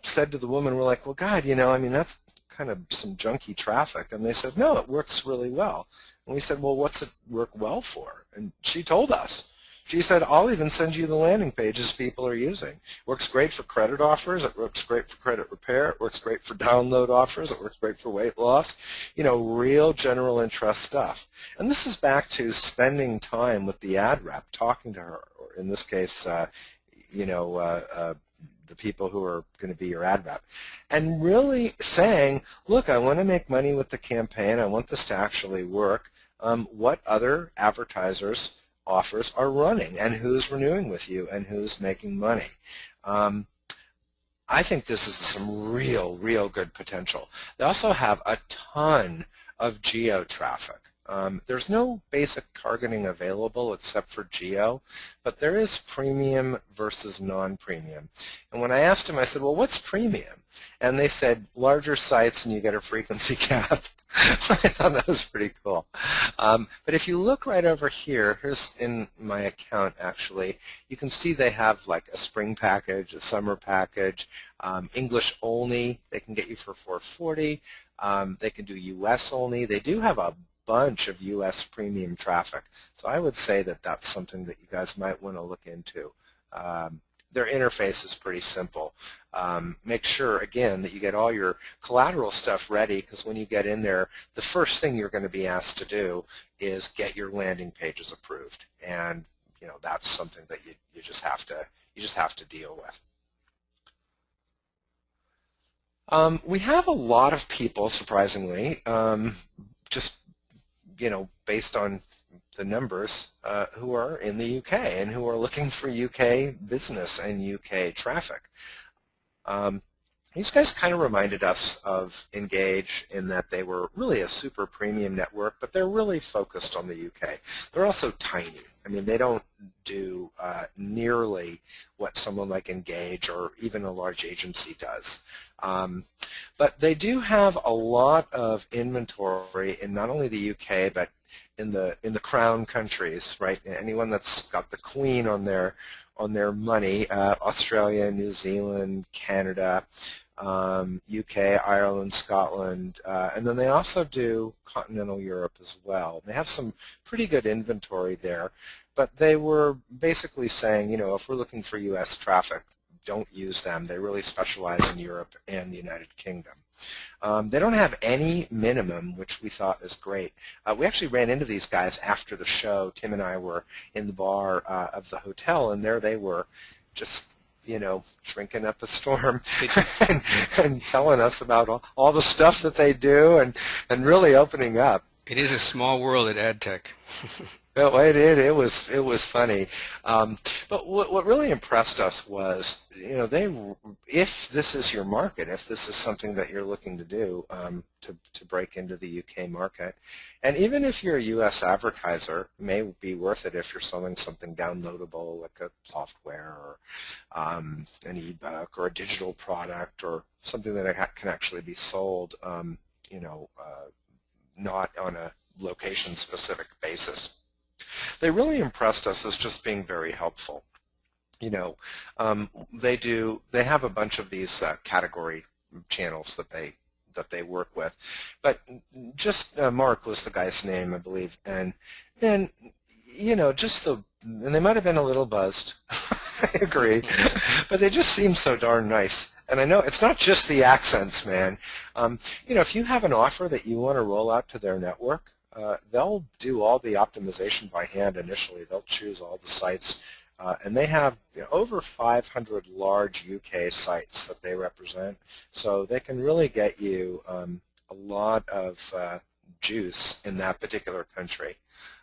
said to the woman, we're like, well, God, you know, I mean, that's kind of some junky traffic. And they said, no, it works really well. And we said, well, what's it work well for? And she told us. She said, I'll even send you the landing pages people are using. It works great for credit offers. It works great for credit repair. It works great for download offers. It works great for weight loss. You know, real general interest stuff. And this is back to spending time with the ad rep, talking to her, or in this case, the people who are going to be your ad rep, and really saying, look, I want to make money with the campaign. I want this to actually work. What other advertisers offers are running, and who's renewing with you, and who's making money. I think this is some real good potential. They also have a ton of geo traffic. There's no basic targeting available except for geo, but there is premium versus non-premium. And when I asked them, I said, well, what's premium? And they said, larger sites and you get a frequency cap. I thought that was pretty cool. But if you look right over here, here's in my account actually, you can see they have like a spring package, a summer package, English only, they can get you for $440. They can do US only. They do have a bunch of US premium traffic. So I would say that that's something that you guys might want to look into. Their interface is pretty simple. Make sure, again, that you get all your collateral stuff ready, because when you get in there, the first thing you're going to be asked to do is get your landing pages approved. And that's something that you just have to deal with. We have a lot of people, surprisingly, just based on the numbers, who are in the UK and who are looking for UK business and UK traffic. These guys kind of reminded us of Engage in that they were really a super premium network, but they're really focused on the UK. They're also tiny. I mean, they don't do nearly what someone like Engage or even a large agency does. But they do have a lot of inventory in not only the UK, but in the crown countries, right? Anyone that's got the Queen on their money, Australia, New Zealand, Canada, UK, Ireland, Scotland, and then they also do continental Europe as well. They have some pretty good inventory there, but they were basically saying, if we're looking for US traffic, don't use them. They really specialize in Europe and the United Kingdom. They don't have any minimum, which we thought is great. We actually ran into these guys after the show. Tim and I were in the bar of the hotel, and there they were just, drinking up a storm and telling us about all the stuff that they do and really opening up. It is a small world at AdTech. It was funny, but what really impressed us was, if this is your market, if this is something that you're looking to do to break into the UK market, and even if you're a US advertiser, it may be worth it if you're selling something downloadable like a software or an ebook or a digital product or something that can actually be sold, not on a location-specific basis. They really impressed us as just being very helpful. They have a bunch of these category channels that they work with, but just Mark was the guy's name, I believe, and then and they might have been a little buzzed. I agree, but they just seem so darn nice. And I know it's not just the accents, man. If you have an offer that you want to roll out to their network, they'll do all the optimization by hand initially. They'll choose all the sites, and they have over 500 large UK sites that they represent, so they can really get you a lot of juice in that particular country.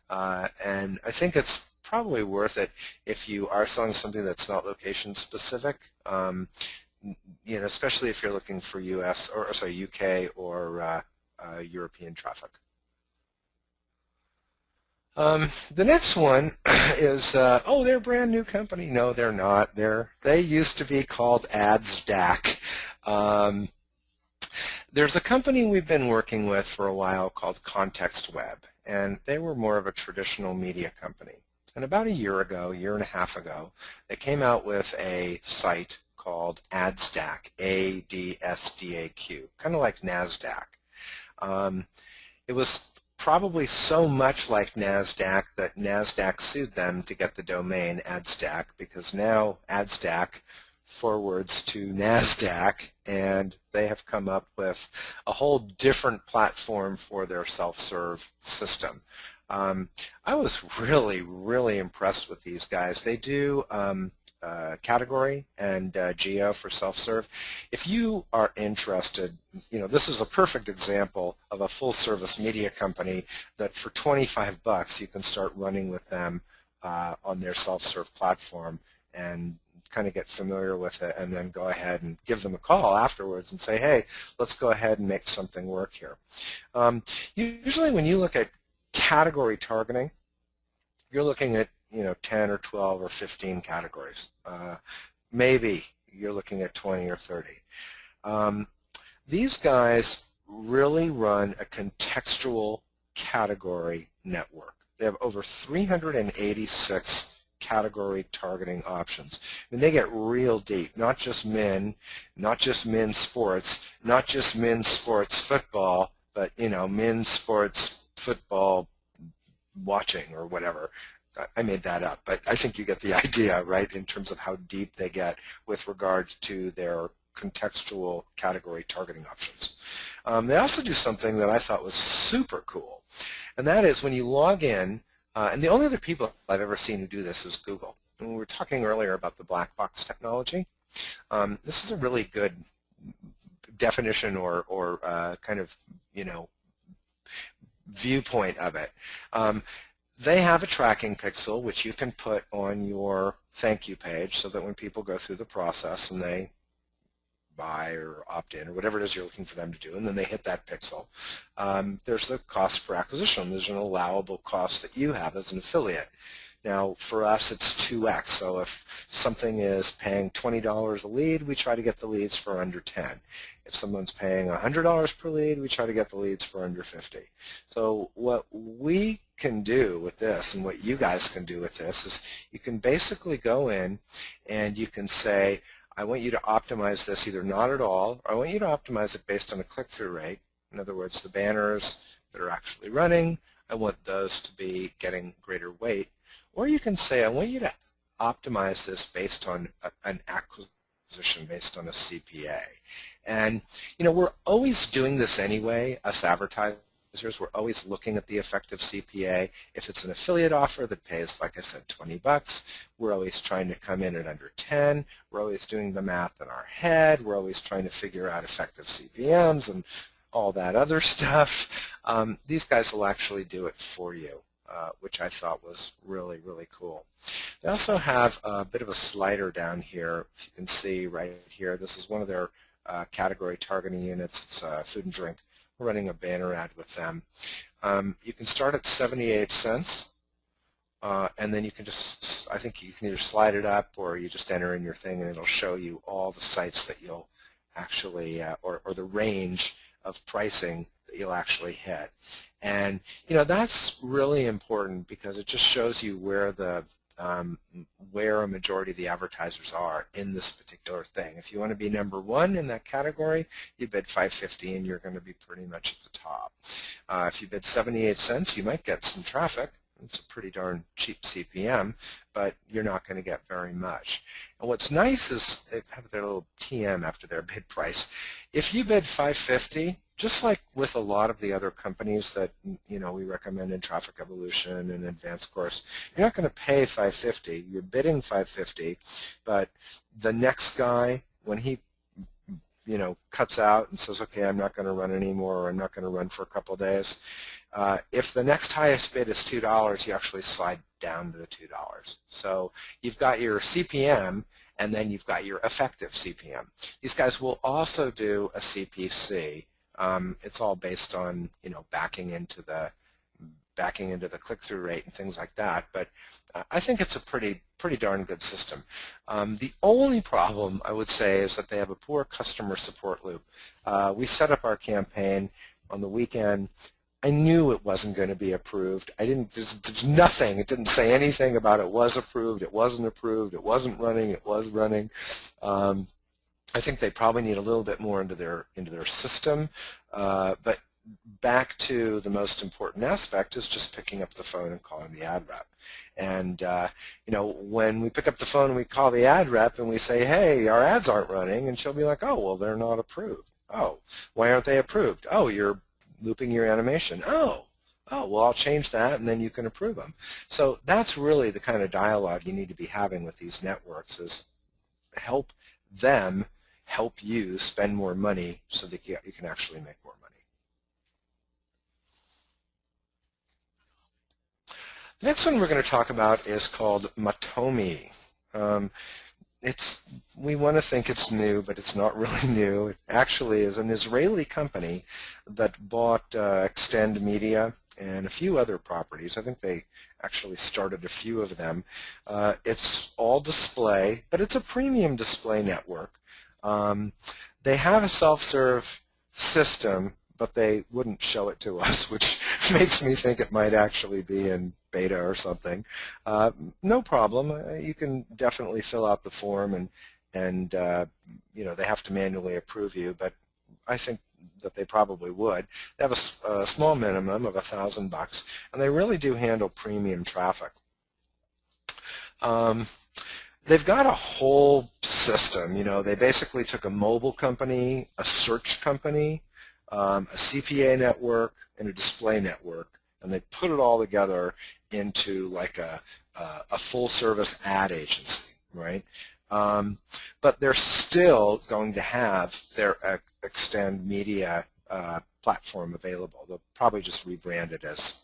And I think it's probably worth it if you are selling something that's not location specific, especially if you're looking for UK or European traffic. The next one is, they're a brand new company. No, they're not. They used to be called AdsDack. There's a company we've been working with for a while called ContextWeb, and they were more of a traditional media company. And about a year and a half ago, they came out with a site called AdsDack, A-D-S-D-A-Q, kind of like NASDAQ. It was probably so much like NASDAQ that NASDAQ sued them to get the domain AdsDack, because now AdsDack forwards to NASDAQ, and they have come up with a whole different platform for their self-serve system. I was really, really impressed with these guys. They do category and geo for self-serve. If you are interested, this is a perfect example of a full-service media company that for $25 you can start running with them on their self-serve platform and kind of get familiar with it, and then go ahead and give them a call afterwards and say, hey, let's go ahead and make something work here. Usually when you look at category targeting, you're looking at 10 or 12 or 15 categories. Maybe you're looking at 20 or 30. These guys really run a contextual category network. They have over 386 category targeting options. And they get real deep, not just men, not just men's sports, not just men's sports football, but men's sports football watching or whatever. I made that up, but I think you get the idea, right, in terms of how deep they get with regard to their contextual category targeting options. They also do something that I thought was super cool, and that is when you log in, and the only other people I've ever seen who do this is Google. And we were talking earlier about the black box technology. This is a really good definition or kind of, viewpoint of it. They have a tracking pixel which you can put on your thank you page so that when people go through the process and they buy or opt in or whatever it is you're looking for them to do, and then they hit that pixel, there's the cost per acquisition. There's an allowable cost that you have as an affiliate. Now, for us, it's 2x. So if something is paying $20 a lead, we try to get the leads for under 10. If someone's paying $100 per lead, we try to get the leads for under 50. So what we can do with this, and what you guys can do with this, is you can basically go in and you can say, I want you to optimize this either not at all, or I want you to optimize it based on a click-through rate. In other words, the banners that are actually running, I want those to be getting greater weight. Or you can say, I want you to optimize this based on an acquisition, based on a CPA. And, we're always doing this anyway, us advertisers. We're always looking at the effective CPA. If it's an affiliate offer that pays, like I said, $20, we're always trying to come in at under 10. We're always doing the math in our head. We're always trying to figure out effective CPMs and all that other stuff. These guys will actually do it for you. Which I thought was really, really cool. They also have a bit of a slider down here. If you can see right here, this is one of their category targeting units. It's food and drink. We're running a banner ad with them. You can start at 78 cents, and then you can just, I think you can either slide it up or you just enter in your thing and it'll show you all the sites that you'll actually, or the range of pricing that you'll actually hit. And that's really important because it just shows you where the where a majority of the advertisers are in this particular thing. If you want to be number one in that category, you bid $5.50 and you're going to be pretty much at the top. If you bid 78 cents, you might get some traffic. It's a pretty darn cheap CPM, but you're not going to get very much. And what's nice is they have their little TM after their bid price. If you bid $5.50, just like with a lot of the other companies that we recommend in Traffic Evolution and Advanced Course, you're not going to pay $5.50. You're bidding $5.50, but the next guy, when he cuts out and says, okay, I'm not going to run anymore, or I'm not going to run for a couple of days, if the next highest bid is $2, you actually slide down to the $2. So you've got your CPM, and then you've got your effective CPM. These guys will also do a CPC. It's all based on backing into the click-through rate and things like that. But I think it's a pretty darn good system. The only problem I would say is that they have a poor customer support loop. We set up our campaign on the weekend. I knew it wasn't going to be approved. There's nothing. It didn't say anything about it was approved, it wasn't approved, it wasn't running, it was running. I think they probably need a little bit more into their system, but back to the most important aspect is just picking up the phone and calling the ad rep. And when we pick up the phone and we call the ad rep and we say, hey, our ads aren't running, and she'll be like, oh, well, they're not approved. Oh, why aren't they approved? Oh, you're looping your animation. Oh, well, I'll change that, and then you can approve them. So that's really the kind of dialogue you need to be having with these networks, is help them help you spend more money so that you can actually make more money. The next one we're going to talk about is called Matomi. We want to think it's new, but it's not really new. It actually is an Israeli company that bought Extend Media and a few other properties. I think they actually started a few of them. It's all display, but it's a premium display network. They have a self-serve system, but they wouldn't show it to us, which makes me think it might actually be in beta or something. No problem. You can definitely fill out the form, and you know, they have to manually approve you, but I think that they probably would. They have a small minimum of $1,000, and they really do handle premium traffic. They've got a whole system. You know, they basically took a mobile company, a search company, a CPA network, and a display network, and they put it all together into like a full-service ad agency, right? But they're still going to have their Extend Media platform available. They'll probably just rebrand it as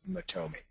Matomi.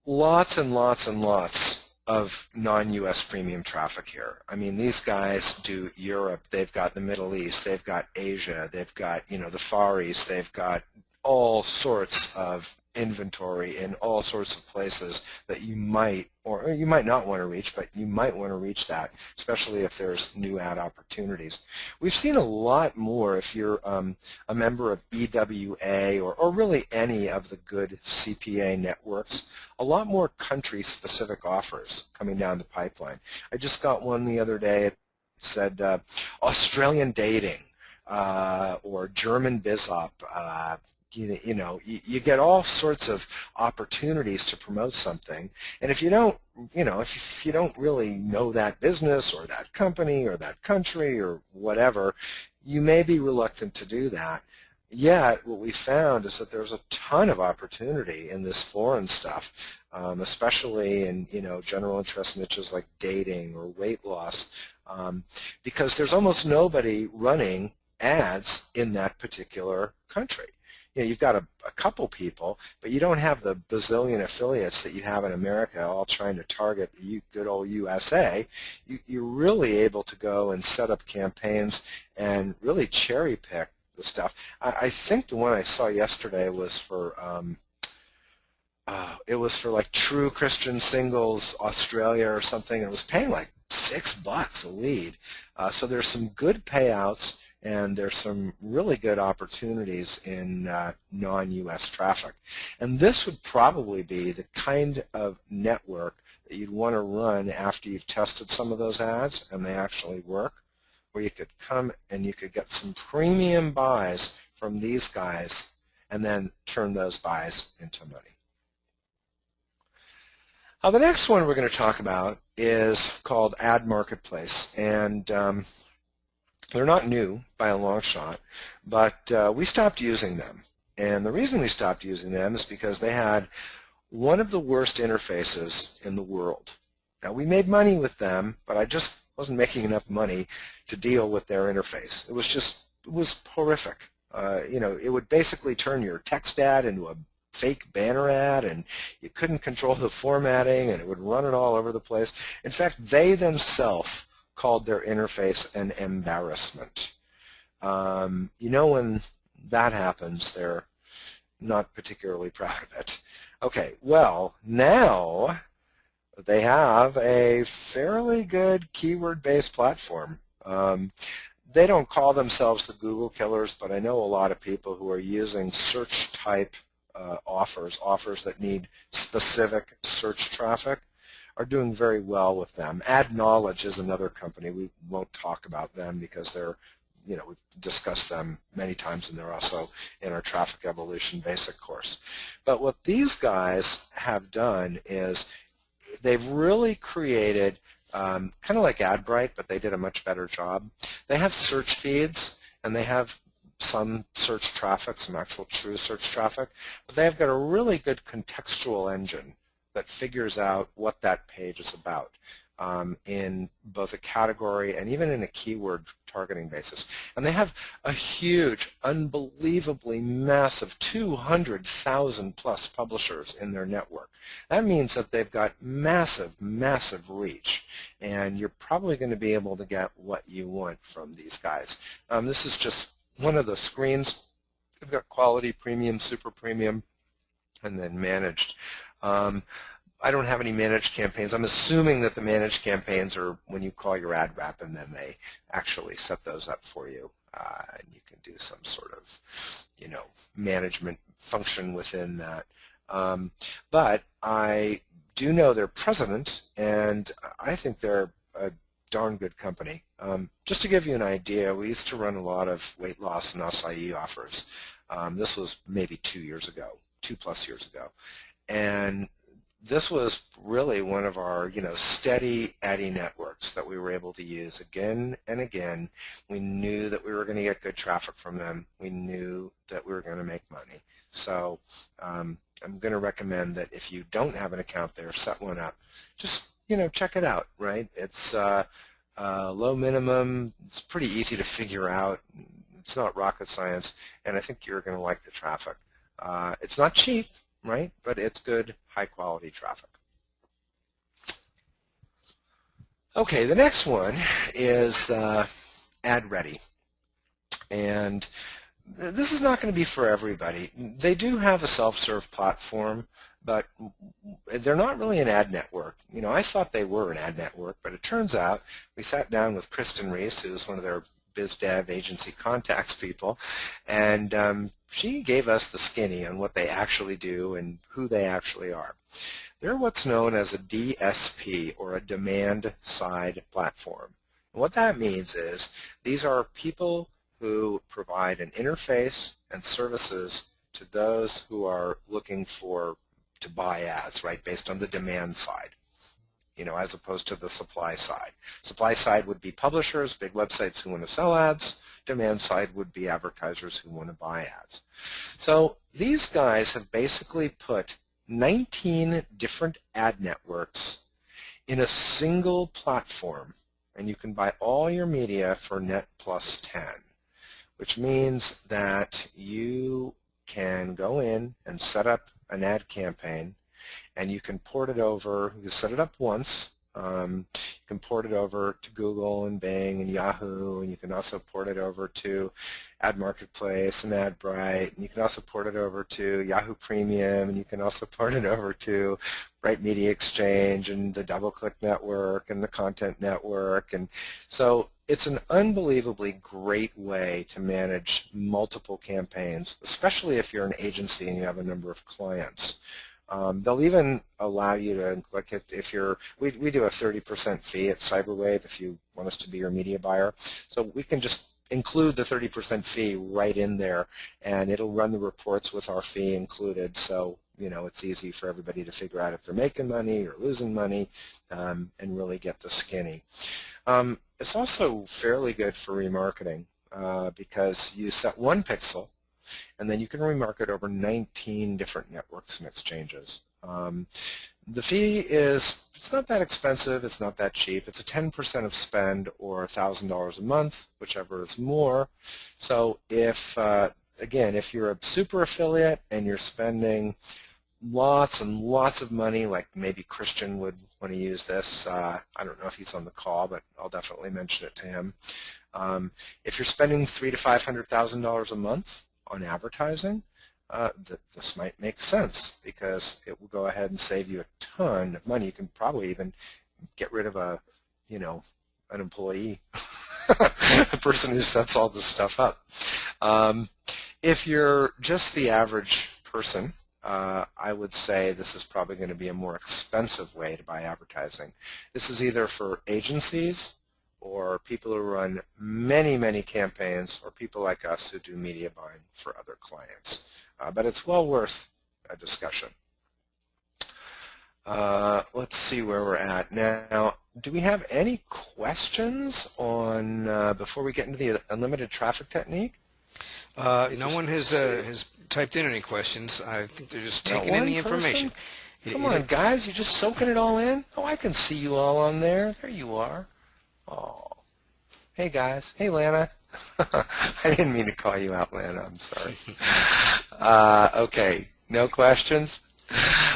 Lots and lots and lots of non-US premium traffic here. I mean, these guys do Europe, they've got the Middle East, they've got Asia, they've got, you know, the Far East, they've got all sorts of inventory in all sorts of places that you might, or you might not want to reach, but you might want to reach that, especially if there's new ad opportunities. We've seen a lot more if you're a member of EWA or really any of the good CPA networks, a lot more country-specific offers coming down the pipeline. I just got one the other day. It said Australian dating or German BizOp. You know, you get all sorts of opportunities to promote something, and if you don't, you know, if you don't really know that business or that company or that country or whatever, you may be reluctant to do that. Yet, what we found is that there's a ton of opportunity in this foreign stuff, especially in, you know, general interest niches like dating or weight loss, because there's almost nobody running ads in that particular country. You know, you've got a couple people, but you don't have the bazillion affiliates that you have in America all trying to target the good old USA. You're really able to go and set up campaigns and really cherry pick the stuff. I think the one I saw yesterday was for like True Christian Singles Australia or something. It was paying like $6 a lead. So there's some good payouts, and there's some really good opportunities in non-US traffic. And this would probably be the kind of network that you'd want to run after you've tested some of those ads and they actually work, where you could come and you could get some premium buys from these guys and then turn those buys into money. The next one we're going to talk about is called Ad Marketplace, and they're not new by a long shot, but we stopped using them. And the reason we stopped using them is because they had one of the worst interfaces in the world. Now, we made money with them, but I just wasn't making enough money to deal with their interface. It was horrific. You know, it would basically turn your text ad into a fake banner ad, and you couldn't control the formatting, and it would run it all over the place. In fact, they themselves called their interface an embarrassment. You know, when that happens, they're not particularly proud of it. Okay, well, now they have a fairly good keyword-based platform. They don't call themselves the Google killers, but I know a lot of people who are using search-type offers that need specific search traffic are doing very well with them. AdKnowledge is another company. We won't talk about them because they're, you know, we've discussed them many times, and they're also in our Traffic Evolution basic course. But what these guys have done is they've really created kind of like AdBright, but they did a much better job. They have search feeds, and they have some search traffic, some actual true search traffic, but they've got a really good contextual engine that figures out what that page is about in both a category and even in a keyword targeting basis. And they have a huge, unbelievably massive 200,000 plus publishers in their network. That means that they've got massive, massive reach, and you're probably going to be able to get what you want from these guys. This is just one of the screens They've got quality, premium, super premium, and then managed. I don't have any managed campaigns. I'm assuming that the managed campaigns are when you call your ad rep and then they actually set those up for you, and you can do some sort of, management function within that. But I do know their president, and I think they're a darn good company. Just to give you an idea, we used to run a lot of weight loss and acai offers. This was maybe 2 plus years ago. And this was really one of our, steady Addy networks that we were able to use again and again. We knew that we were going to get good traffic from them. We knew that we were going to make money. So I'm going to recommend that if you don't have an account there, set one up. Just, check it out, right? It's low minimum. It's pretty easy to figure out. It's not rocket science, and I think you're going to like the traffic. It's not cheap, right? But it's good, high-quality traffic. Okay, the next one is AdReady. And this is not going to be for everybody. They do have a self-serve platform, but they're not really an ad network. I thought they were an ad network, but it turns out we sat down with Kristen Reese, who's one of their biz dev agency contacts people, and she gave us the skinny on what they actually do and who they actually are. They're what's known as a DSP, or a demand-side platform. And what that means is these are people who provide an interface and services to those who are looking to buy ads, right, based on the demand side, as opposed to the supply side. Supply side would be publishers, big websites who want to sell ads. Demand side would be advertisers who want to buy ads. So these guys have basically put 19 different ad networks in a single platform, and you can buy all your media for net plus 10, which means that you can go in and set up an ad campaign, and you can port it over. You set it up once. You can port it over to Google and Bing and Yahoo, and you can also port it over to Ad Marketplace and AdBright, and you can also port it over to Yahoo Premium, and you can also port it over to Bright Media Exchange and the DoubleClick Network and the Content Network. And so it's an unbelievably great way to manage multiple campaigns, especially if you're an agency and you have a number of clients. They'll even allow you to, like if you're, we do a 30% fee at Cyberwave if you want us to be your media buyer. So we can just include the 30% fee right in there, and it'll run the reports with our fee included. So, it's easy for everybody to figure out if they're making money or losing money, and really get the skinny. It's also fairly good for remarketing because you set one pixel, and then you can remarket over 19 different networks and exchanges. The fee it's not that expensive, it's not that cheap. It's a 10% of spend or $1,000 a month, whichever is more. So if, again, if you're a super affiliate and you're spending lots and lots of money, like maybe Christian would want to use this. I don't know if he's on the call, but I'll definitely mention it to him. If you're spending $300,000 to $500,000 a month on advertising, this might make sense because it will go ahead and save you a ton of money. You can probably even get rid of an employee, a person who sets all this stuff up. If you're just the average person, I would say this is probably going to be a more expensive way to buy advertising. This is either for agencies or people who run many, many campaigns, or people like us who do media buying for other clients. But it's well worth a discussion. Let's see where we're at. Now, do we have any questions on before we get into the unlimited traffic technique? No one has typed in any questions. I think they're just taking in the information. Come on, guys, you're just soaking it all in? Oh, I can see you all on there. There you are. Oh. Hey, guys. Hey, Lana. I didn't mean to call you out, Lana. I'm sorry. Okay, no questions?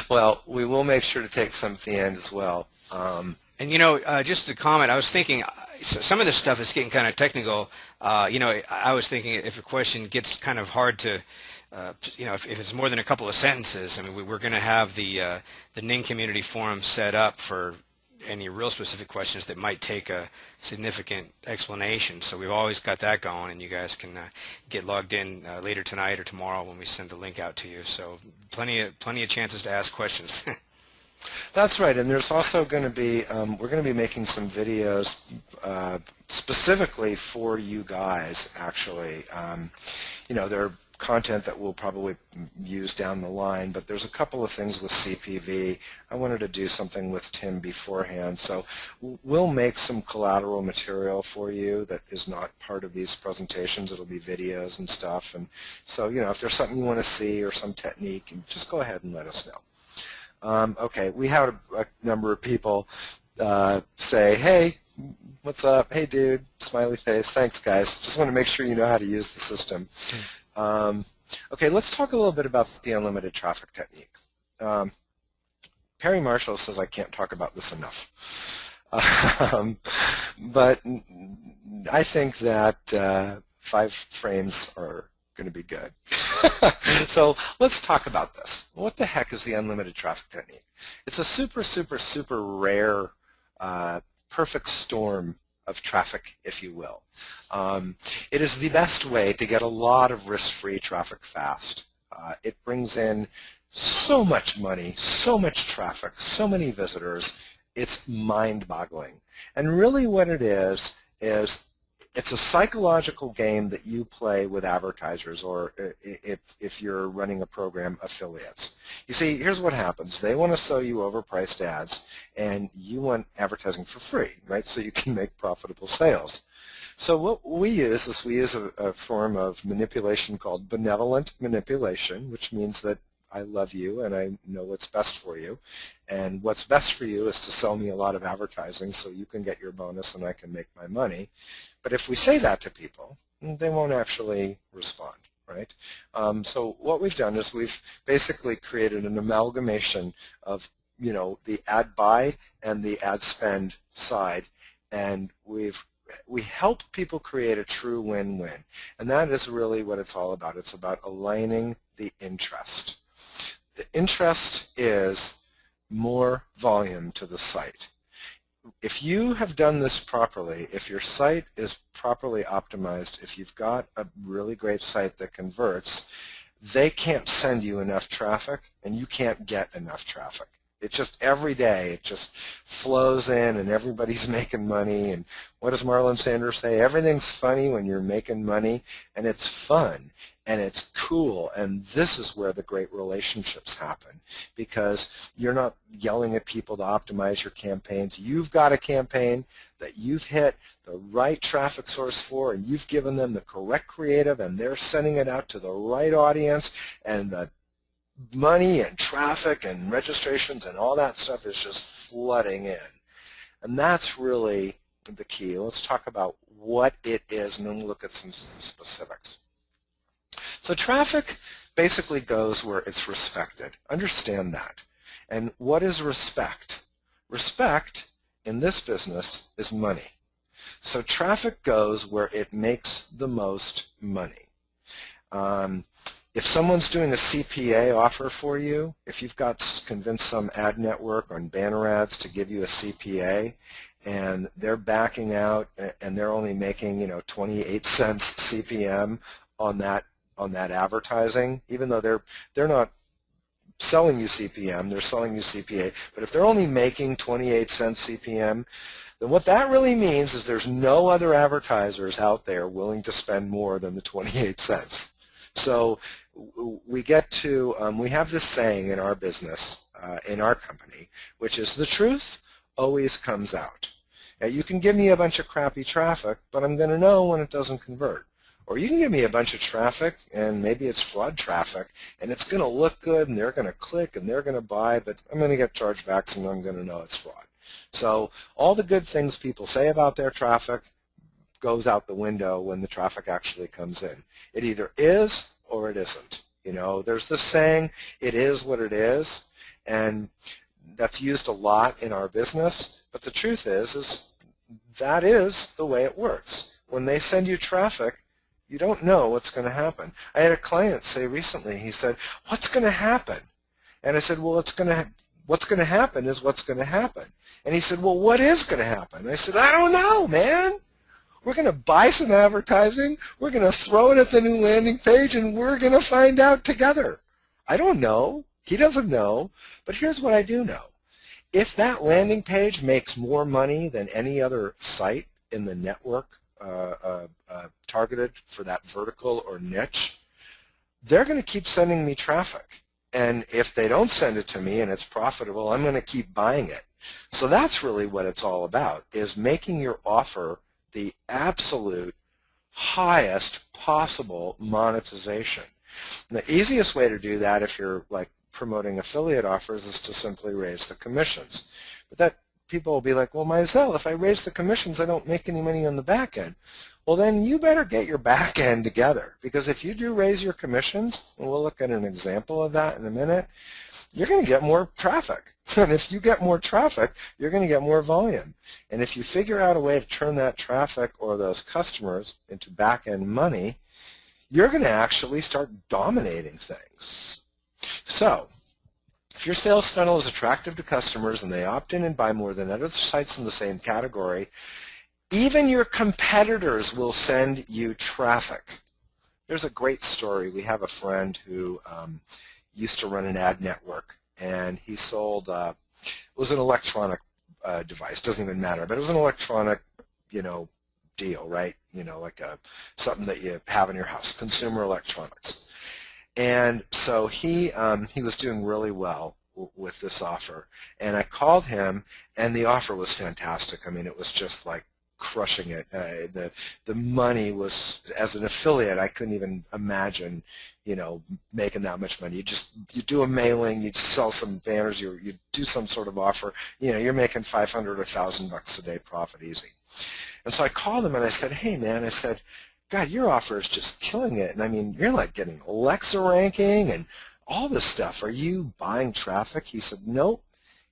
Well, we will make sure to take some at the end as well. And just a comment, I was thinking, some of this stuff is getting kind of technical. I was thinking if a question gets kind of hard to, if it's more than a couple of sentences, I mean, we're going to have the Ning Community Forum set up for any real specific questions that might take a significant explanation. So we've always got that going, and you guys can get logged in later tonight or tomorrow when we send the link out to you. So plenty of chances to ask questions. That's right, and there's also going to be, we're going to be making some videos specifically for you guys, actually. They're content that we'll probably use down the line, but there's a couple of things with CPV. I wanted to do something with Tim beforehand, so we'll make some collateral material for you that is not part of these presentations. It'll be videos and stuff, and so, if there's something you want to see or some technique, just go ahead and let us know. Okay, we had a number of people say, hey, what's up? Hey, dude, smiley face. Thanks, guys. Just want to make sure you know how to use the system. Okay, let's talk a little bit about the unlimited traffic technique. Perry Marshall says I can't talk about this enough. But I think that 5 frames are going to be good. So let's talk about this. What the heck is the unlimited traffic technique? It's a super, super, super rare perfect storm of traffic, if you will. It is the best way to get a lot of risk-free traffic fast. It brings in so much money, so much traffic, so many visitors. It's mind-boggling. And really what it is it's a psychological game that you play with advertisers, or if you're running a program, affiliates. You see, here's what happens. They want to sell you overpriced ads, and you want advertising for free, right, so you can make profitable sales. So what we use is a form of manipulation called benevolent manipulation, which means that I love you and I know what's best for you. And what's best for you is to sell me a lot of advertising so you can get your bonus and I can make my money. But if we say that to people, they won't actually respond, right? So what we've done is we've basically created an amalgamation of, the ad buy and the ad spend side, and we help people create a true win-win. And that is really what it's all about. It's about aligning the interest. The interest is more volume to the site. If you have done this properly, if your site is properly optimized, if you've got a really great site that converts, they can't send you enough traffic and you can't get enough traffic. It just, every day, it just flows in and everybody's making money. And what does Marlon Sanders say? Everything's funny when you're making money, and it's fun and it's cool. And this is where the great relationships happen, because you're not yelling at people to optimize your campaigns. You've got a campaign that you've hit the right traffic source for, and you've given them the correct creative, and they're sending it out to the right audience, and the money and traffic and registrations and all that stuff is just flooding in. And that's really the key. Let's talk about what it is, and then we'll look at some specifics. So traffic basically goes where it's respected. Understand that. And what is respect? Respect in this business is money. So traffic goes where it makes the most money. If someone's doing a CPA offer for you, if you've got convinced some ad network on banner ads to give you a CPA, and they're backing out and they're only making 28 cents CPM on that advertising, even though they're not selling you CPM, they're selling you CPA. But if they're only making 28 cents CPM, then what that really means is there's no other advertisers out there willing to spend more than the 28 cents. So we get to, we have this saying in our business, in our company, which is the truth always comes out. Now, you can give me a bunch of crappy traffic, but I'm going to know when it doesn't convert. Or you can give me a bunch of traffic, and maybe it's fraud traffic, and it's going to look good, and they're going to click, and they're going to buy, but I'm going to get chargebacks, and I'm going to know it's fraud. So all the good things people say about their traffic goes out the window when the traffic actually comes in. It either is or it isn't. There's this saying, it is what it is, and that's used a lot in our business, but the truth is that is the way it works. When they send you traffic, you don't know what's going to happen. I had a client say recently, he said, what's going to happen? And I said, well, what's going to happen is what's going to happen. And he said, well, what is going to happen? I said, I don't know, man. We're going to buy some advertising, we're going to throw it at the new landing page, and we're going to find out together. I don't know. He doesn't know. But here's what I do know. If that landing page makes more money than any other site in the network targeted for that vertical or niche, they're going to keep sending me traffic. And if they don't send it to me and it's profitable, I'm going to keep buying it. So that's really what it's all about, is making your offer the absolute highest possible monetization. And the easiest way to do that, if you're like promoting affiliate offers, is to simply raise the commissions. But that people will be like, well, Mizell, if I raise the commissions, I don't make any money on the back end. Well, then you better get your back end together, because if you do raise your commissions, and we'll look at an example of that in a minute, you're going to get more traffic. And if you get more traffic, you're going to get more volume. And if you figure out a way to turn that traffic or those customers into back end money, you're going to actually start dominating things. So, if your sales funnel is attractive to customers and they opt in and buy more than other sites in the same category, even your competitors will send you traffic. There's a great story. We have a friend who used to run an ad network, and he sold, it was an electronic device, doesn't even matter, but it was an electronic, deal, right? Like something that you have in your house, consumer electronics. And so he was doing really well with this offer, and I called him, and the offer was fantastic. I mean, it was just like crushing it. The money was, as an affiliate, I couldn't even imagine, making that much money. You do a mailing, you sell some banners, you do some sort of offer, you're making $500 or $1,000 a day profit easy. And so I called him and I said, hey man, I said, God, your offer is just killing it. And I mean, you're like getting Alexa ranking and all this stuff. Are you buying traffic? He said, nope.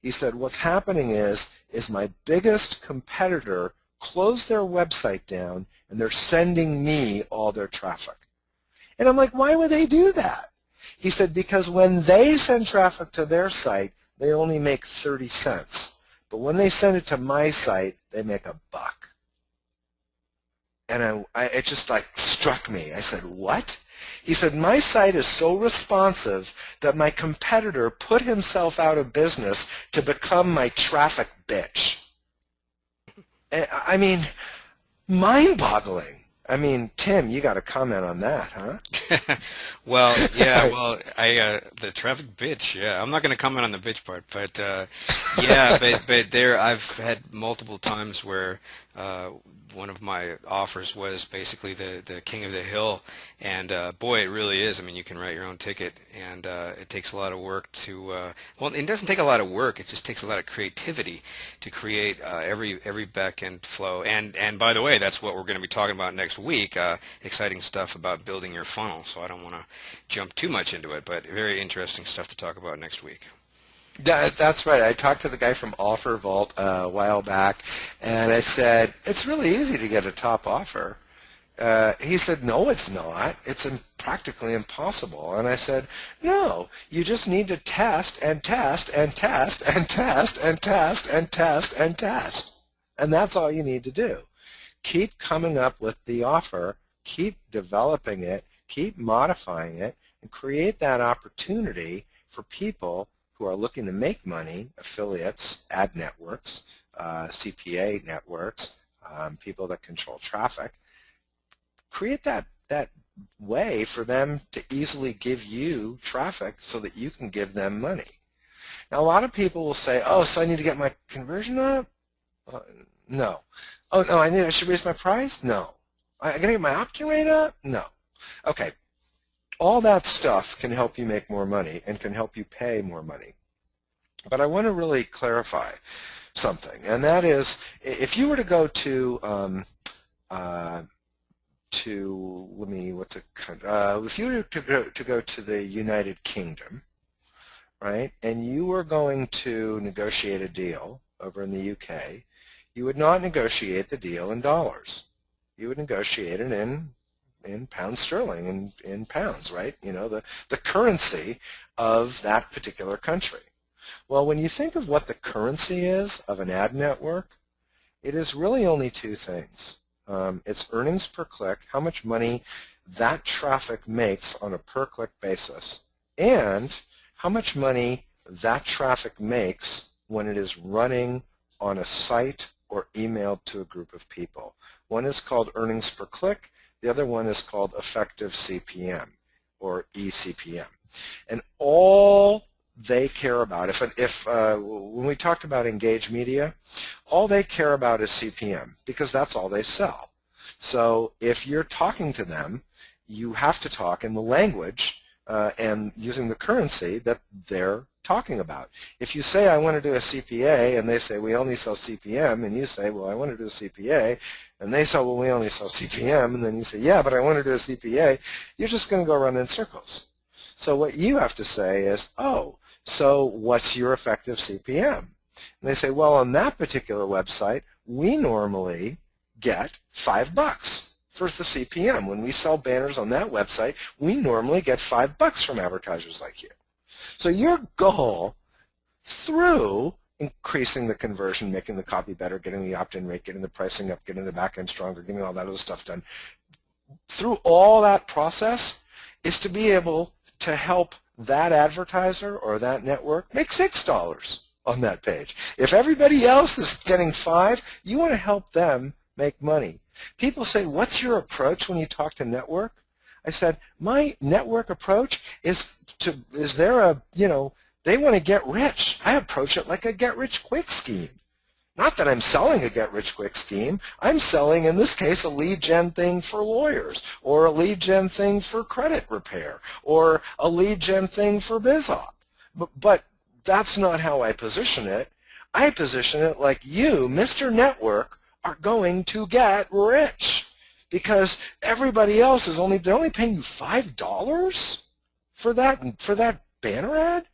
He said, what's happening is my biggest competitor closed their website down and they're sending me all their traffic. And I'm like, why would they do that? He said, because when they send traffic to their site, they only make 30 cents. But when they send it to my site, they make $1. And it just like struck me. I said, what? He said, my site is so responsive that my competitor put himself out of business to become my traffic bitch. I mean, mind-boggling. I mean, Tim, you got to comment on that, huh? Well, yeah, the traffic bitch, yeah. I'm not going to comment on the bitch part, but yeah, but there I've had multiple times where one of my offers was basically the king of the hill, and boy, it really is. I mean, you can write your own ticket, and it takes a lot of work to well, it doesn't take a lot of work. It just takes a lot of creativity to create every back end flow. And by the way, that's what we're going to be talking about next week. Exciting stuff about building your funnel. So I don't want to jump too much into it, but very interesting stuff to talk about next week. That's right. I talked to the guy from Offer Vault a while back, and I said, it's really easy to get a top offer. He said, no, it's not. It's practically impossible. And I said, no, you just need to test and test and test and test and test and test and test. And that's all you need to do. Keep coming up with the offer, keep developing it, keep modifying it, and create that opportunity for people who are looking to make money, affiliates, ad networks, CPA networks, people that control traffic. Create that way for them to easily give you traffic so that you can give them money. Now, a lot of people will say, oh, so I need to get my conversion up? No. Oh, no, I should raise my price? No. I got to get my opt-in rate up? No. Okay. All that stuff can help you make more money and can help you pay more money. But I want to really clarify something, and that is, if you were to go to if you were to go to the United Kingdom, right, and you were going to negotiate a deal over in the UK, you would not negotiate the deal in dollars. You would negotiate it in pound sterling, in pounds, right? You know, the currency of that particular country. Well, when you think of what the currency is of an ad network, it is really only two things. It's earnings per click, how much money that traffic makes on a per click basis, and how much money that traffic makes when it is running on a site or emailed to a group of people. One is called earnings per click, the other one is called effective CPM or eCPM. And all they care about, when we talked about Engage Media, all they care about is CPM because that's all they sell. So if you're talking to them, you have to talk in the language and using the currency that they're talking about. If you say, I want to do a CPA, and they say, we only sell CPM, and you say, well, I want to do a CPA, and they say, well, we only sell CPM, and then you say, yeah, but I want to do a CPA, you're just going to go around in circles. So what you have to say is, oh, so what's your effective CPM? And they say, well, on that particular website, we normally get $5 for the CPM. When we sell banners on that website, we normally get $5 from advertisers like you. So your goal through increasing the conversion, making the copy better, getting the opt-in rate, getting the pricing up, getting the back end stronger, getting all that other stuff done, through all that process is to be able to help that advertiser or that network make $6 on that page. If everybody else is getting $5, you want to help them make money. People say, what's your approach when you talk to network? I said, my network approach is they want to get rich. I approach it like a get-rich-quick scheme. Not that I'm selling a get-rich-quick scheme. I'm selling, in this case, a lead gen thing for lawyers, or a lead gen thing for credit repair, or a lead gen thing for BizOp. But that's not how I position it. I position it like you, Mr. Network, are going to get rich. Because everybody else they're only paying you $5 for that banner ad.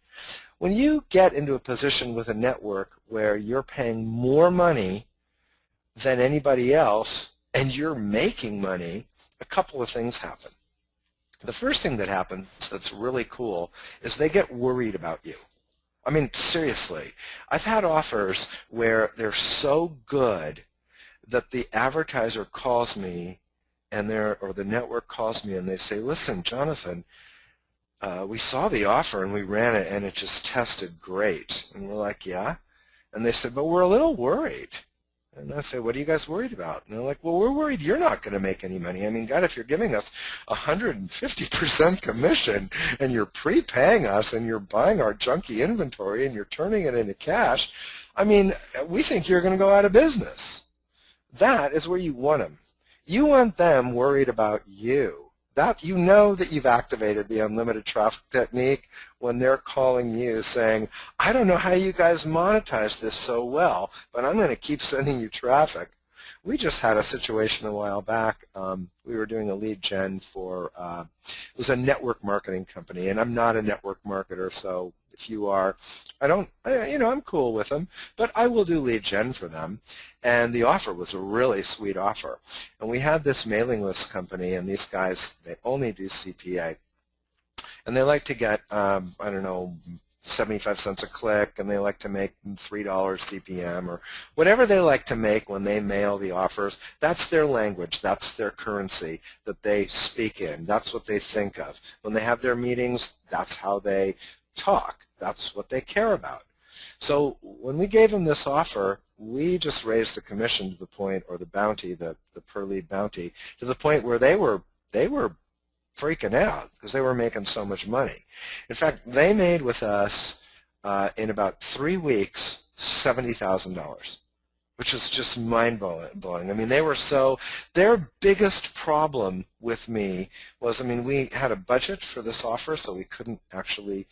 When you get into a position with a network where you're paying more money than anybody else and you're making money, a couple of things happen. The first thing that happens that's really cool is they get worried about you. I mean, seriously, I've had offers where they're so good that the advertiser calls me or the network calls me and they say, listen, Jonathan, we saw the offer and we ran it and it just tested great. And we're like, yeah? And they said, but we're a little worried. And I say, what are you guys worried about? And they're like, well, we're worried you're not going to make any money. I mean, God, if you're giving us 150% commission and you're prepaying us and you're buying our junky inventory and you're turning it into cash, I mean, we think you're going to go out of business. That is where you want them. You want them worried about you. That you know that you've activated the unlimited traffic technique when they're calling you saying, I don't know how you guys monetize this so well, but I'm going to keep sending you traffic. We just had a situation a while back. We were doing a lead gen for, it was a network marketing company, and I'm not a network marketer, so if you are, I'm cool with them, but I will do lead gen for them. And the offer was a really sweet offer. And we had this mailing list company, and these guys, they only do CPA. And they like to get, 75 cents a click, and they like to make $3 CPM, or whatever they like to make when they mail the offers. That's their language. That's their currency that they speak in. That's what they think of. When they have their meetings, that's how they talk. That's what they care about. So when we gave them this offer, we just raised the commission to the point, or the bounty, the per lead bounty, to the point where they were freaking out because they were making so much money. In fact, they made with us in about 3 weeks $70,000, which is just mind-blowing. I mean, their biggest problem with me was, we had a budget for this offer, so we couldn't actually,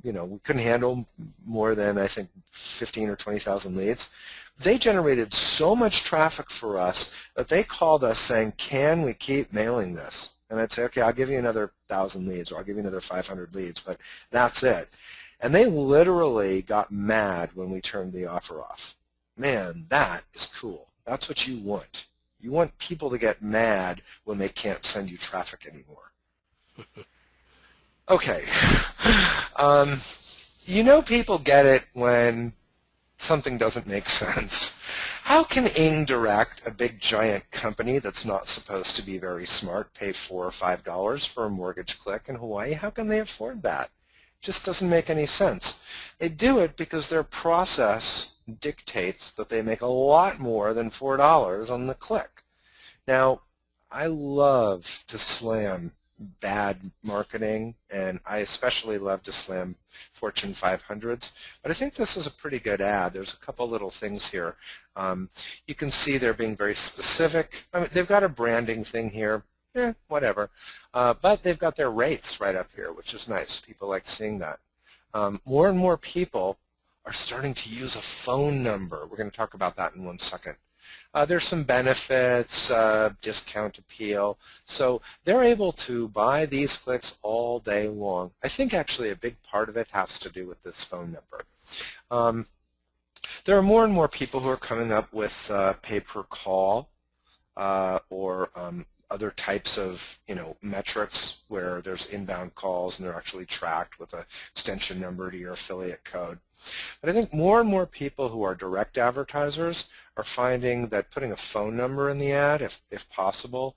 we couldn't handle more than, I think, 15 or 20,000 leads. They generated so much traffic for us that they called us saying, can we keep mailing this? And I'd say, okay, I'll give you another 1,000 leads, or I'll give you another 500 leads, but that's it. And they literally got mad when we turned the offer off. man, that is cool. That's what you want. You want people to get mad when they can't send you traffic anymore. Okay. You know people get it when something doesn't make sense. How can Indirect, a big giant company that's not supposed to be very smart, pay $4 or $5 for a mortgage click in Hawaii? How can they afford that? It just doesn't make any sense. They do it because their process dictates that they make a lot more than $4 on the click. Now, I love to slam bad marketing, and I especially love to slam Fortune 500s, but I think this is a pretty good ad. There's a couple little things here. You can see they're being very specific. I mean, they've got a branding thing here, whatever, but they've got their rates right up here, which is nice. People like seeing that. More and more people are starting to use a phone number. We're going to talk about that in 1 second. There's some benefits, discount appeal. So they're able to buy these clicks all day long. I think actually a big part of it has to do with this phone number. There are more and more people who are coming up with pay-per-call or other types of metrics where there's inbound calls and they're actually tracked with an extension number to your affiliate code. But I think more and more people who are direct advertisers are finding that putting a phone number in the ad, if possible,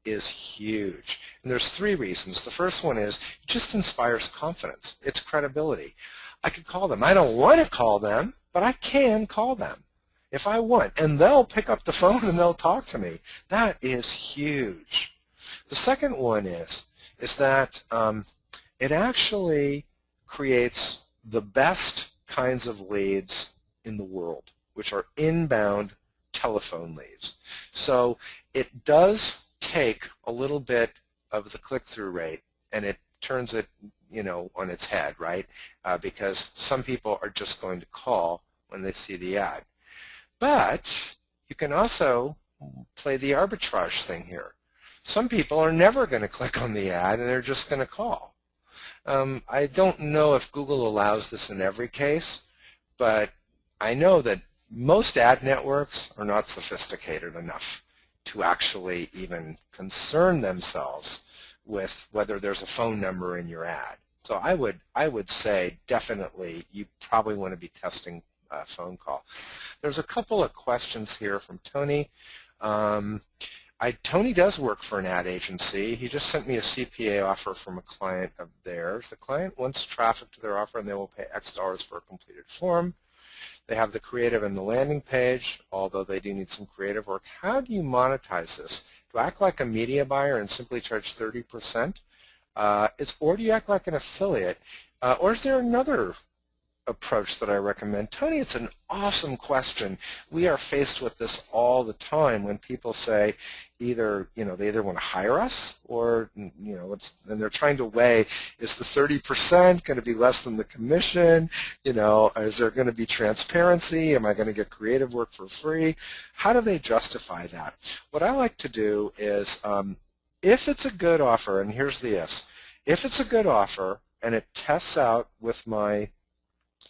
is huge. And there's 3 reasons. The first one is it just inspires confidence. It's credibility. I could call them. I don't want to call them, but I can call them if I want, and they'll pick up the phone and they'll talk to me. That is huge. The second one is that it actually creates the best kinds of leads in the world, which are inbound telephone leads. So it does take a little bit of the click-through rate, and it turns it on its head, right? Because some people are just going to call when they see the ad. But you can also play the arbitrage thing here. Some people are never going to click on the ad and they're just going to call. I don't know if Google allows this in every case, but I know that most ad networks are not sophisticated enough to actually even concern themselves with whether there's a phone number in your ad. So I would say definitely you probably want to be testing a phone call. There's a couple of questions here from Tony. Tony does work for an ad agency. He just sent me a CPA offer from a client of theirs. The client wants traffic to their offer and they will pay X dollars for a completed form. They have the creative and the landing page, although they do need some creative work. How do you monetize this? Do I act like a media buyer and simply charge 30%? Or do you act like an affiliate? Or is there another approach that I recommend? Tony, it's an awesome question. We are faced with this all the time when people say they either want to hire us or and they're trying to weigh, is the 30% going to be less than the commission? Is there going to be transparency? Am I going to get creative work for free? How do they justify that? What I like to do is if it's a good offer, and here's the ifs, if it's a good offer and it tests out with my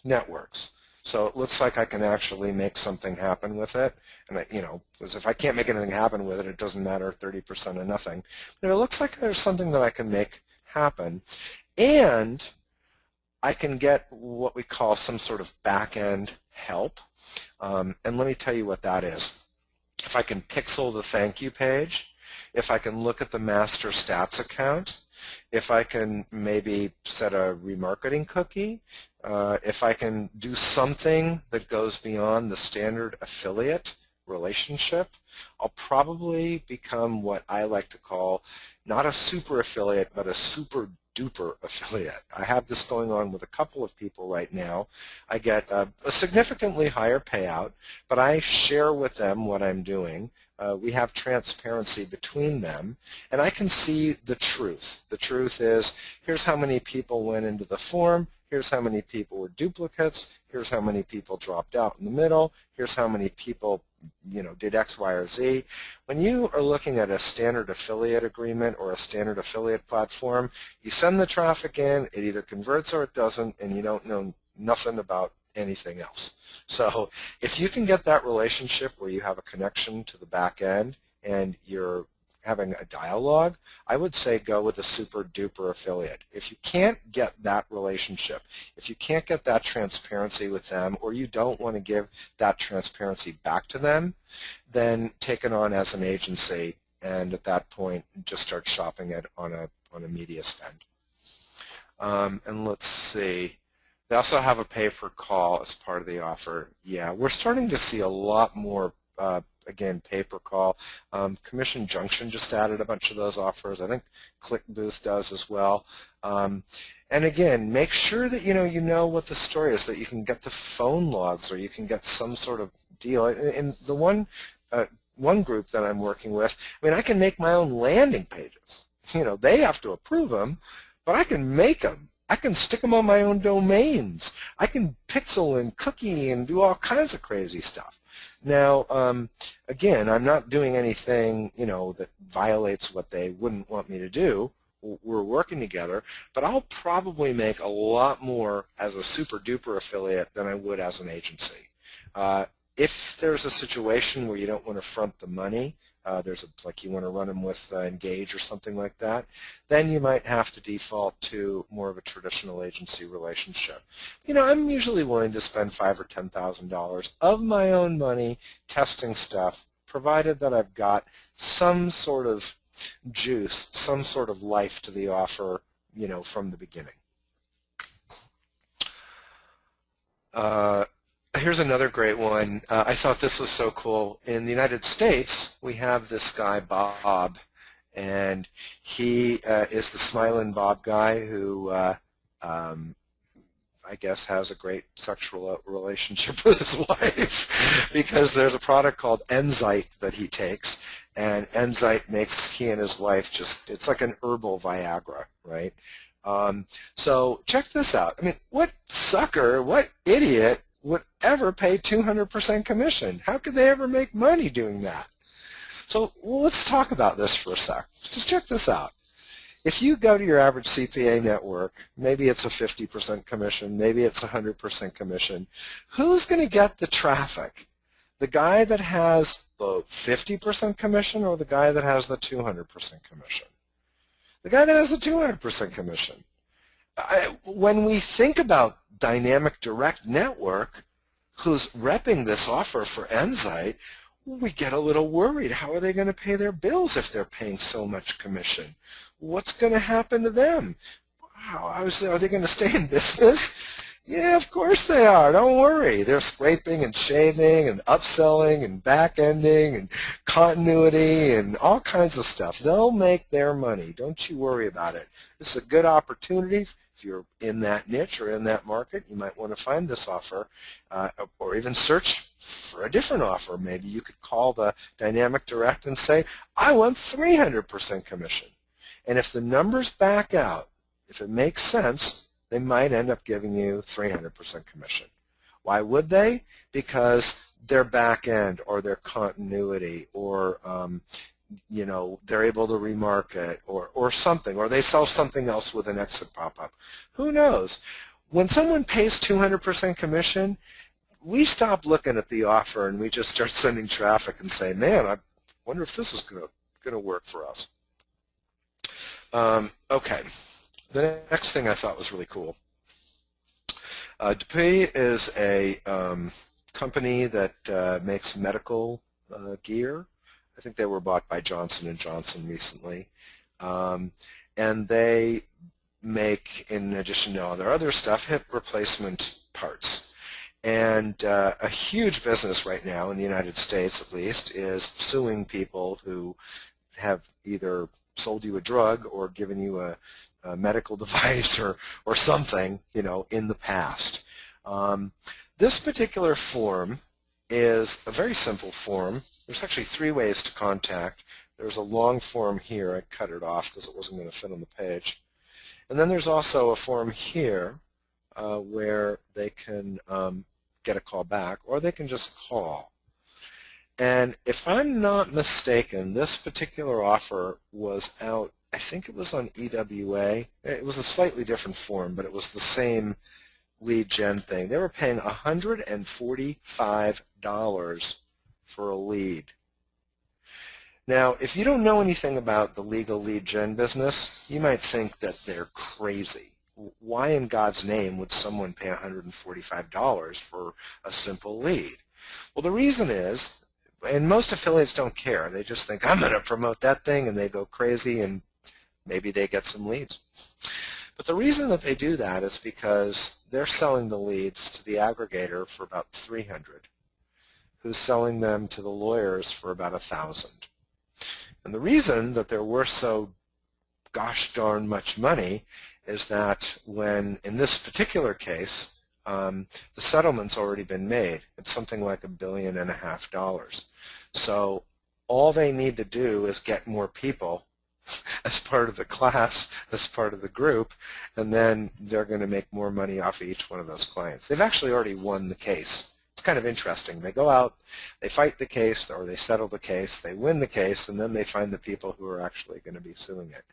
networks, so it looks like I can actually make something happen with it, and because if I can't make anything happen with it, it doesn't matter 30% or nothing. But it looks like there's something that I can make happen, and I can get what we call some sort of back-end help, and let me tell you what that is. If I can pixel the thank you page, if I can look at the master stats account, if I can maybe set a remarketing cookie, if I can do something that goes beyond the standard affiliate relationship, I'll probably become what I like to call not a super affiliate, but a super duper affiliate. I have this going on with a couple of people right now. I get a significantly higher payout, but I share with them what I'm doing. We have transparency between them, and I can see the truth. The truth is, here's how many people went into the form, here's how many people were duplicates, here's how many people dropped out in the middle, here's how many people did X, Y, or Z. When you are looking at a standard affiliate agreement or a standard affiliate platform, you send the traffic in, it either converts or it doesn't, and you don't know nothing about anything else. So if you can get that relationship where you have a connection to the back end and you're having a dialogue, I would say go with a super duper affiliate. If you can't get that relationship, if you can't get that transparency with them, or you don't want to give that transparency back to them, then take it on as an agency, and at that point just start shopping it on a media spend. And let's see. They also have a pay-per-call as part of the offer. Yeah, we're starting to see a lot more, again, pay-per-call. Commission Junction just added a bunch of those offers. I think ClickBooth does as well. And again, make sure that you know what the story is, that you can get the phone logs or you can get some sort of deal. In the one group that I'm working with, I mean, I can make my own landing pages. They have to approve them, but I can make them. I can stick them on my own domains. I can pixel and cookie and do all kinds of crazy stuff. Now, again, I'm not doing anything, that violates what they wouldn't want me to do. We're working together, but I'll probably make a lot more as a super duper affiliate than I would as an agency. If there's a situation where you don't want to front the money, like you want to run them with Engage or something like that, then you might have to default to more of a traditional agency relationship. I'm usually willing to spend $5,000 or $10,000 of my own money testing stuff, provided that I've got some sort of juice, some sort of life to the offer, from the beginning. Here's another great one. I thought this was so cool. In the United States, we have this guy, Bob, and he is the Smilin' Bob guy who I guess has a great sexual relationship with his wife, because there's a product called Enzyte that he takes, and Enzyte makes he and his wife it's like an herbal Viagra, right? So check this out. I mean, what sucker, what idiot would ever pay 200% commission? How could they ever make money doing that? So let's talk about this for a sec. Just check this out. If you go to your average CPA network, maybe it's a 50% commission, maybe it's 100% commission. Who's going to get the traffic? The guy that has the 50% commission or the guy that has the 200% commission? The guy that has the 200% commission. When we think about Dynamic Direct Network, who's repping this offer for Enzyte, we get a little worried. How are they going to pay their bills if they're paying so much commission? What's going to happen to them? Are they going to stay in business? Yeah, of course they are. Don't worry. They're scraping and shaving and upselling and back-ending and continuity and all kinds of stuff. They'll make their money. Don't you worry about it. This is a good opportunity. If you're in that niche or in that market, you might want to find this offer or even search for a different offer. Maybe you could call the Dynamic Direct and say, I want 300% commission. And if the numbers back out, if it makes sense, they might end up giving you 300% commission. Why would they? Because their back end or their continuity or they're able to remarket or something, or they sell something else with an exit pop-up. Who knows? When someone pays 200% commission, we stop looking at the offer and we just start sending traffic and say, man, I wonder if this is going to work for us. Okay. The next thing I thought was really cool. Dupuis is a company that makes medical gear. I think they were bought by Johnson & Johnson recently. And they make, in addition to all their other stuff, hip replacement parts. And a huge business right now in the United States, at least, is suing people who have either sold you a drug or given you a medical device or something, in the past. This particular form is a very simple form. There's actually 3 ways to contact. There's a long form here. I cut it off because it wasn't going to fit on the page. And then there's also a form here where they can get a call back, or they can just call. And if I'm not mistaken, this particular offer was out, I think it was on EWA. It was a slightly different form, but it was the same lead gen thing. They were paying $145 for a lead. Now, if you don't know anything about the legal lead gen business, you might think that they're crazy. Why in God's name would someone pay $145 for a simple lead? Well, the reason is, and most affiliates don't care. They just think, I'm going to promote that thing, and they go crazy, and maybe they get some leads. But the reason that they do that is because they're selling the leads to the aggregator for about $300, who's selling them to the lawyers for about $1,000. And the reason that they're worth so gosh darn much money is that when, in this particular case, the settlement's already been made. It's something like $1.5 billion. So all they need to do is get more people as part of the class, as part of the group, and then they're going to make more money off of each one of those clients. They've actually already won the case. It's kind of interesting. They go out, they fight the case, or they settle the case, they win the case, and then they find the people who are actually going to be suing it.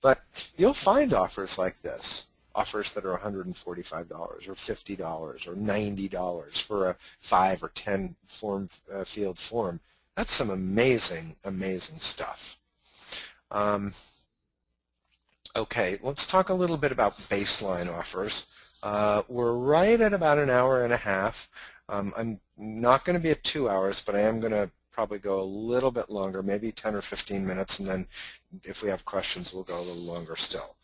But you'll find offers like this, offers that are $145 or $50 or $90 for a 5 or 10 field form. That's some amazing, amazing stuff. Okay, let's talk a little bit about baseline offers. We're right at about an hour and a half. I'm not going to be at 2 hours, but I am going to probably go a little bit longer, maybe 10 or 15 minutes, and then if we have questions, we'll go a little longer still.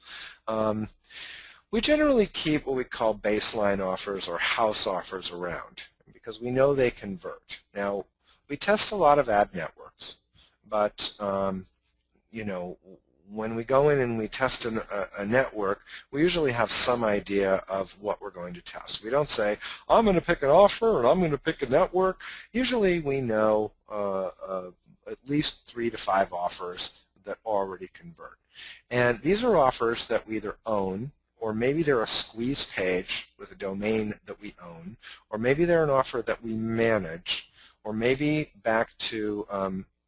We generally keep what we call baseline offers or house offers around because we know they convert. Now, we test a lot of ad networks, but you know, when we go in and we test a network, we usually have some idea of what we're going to test. We don't say, I'm going to pick an offer and I'm going to pick a network. Usually we know at least 3 to 5 offers that already convert. And these are offers that we either own, or maybe they're a squeeze page with a domain that we own, or maybe they're an offer that we manage, or maybe back to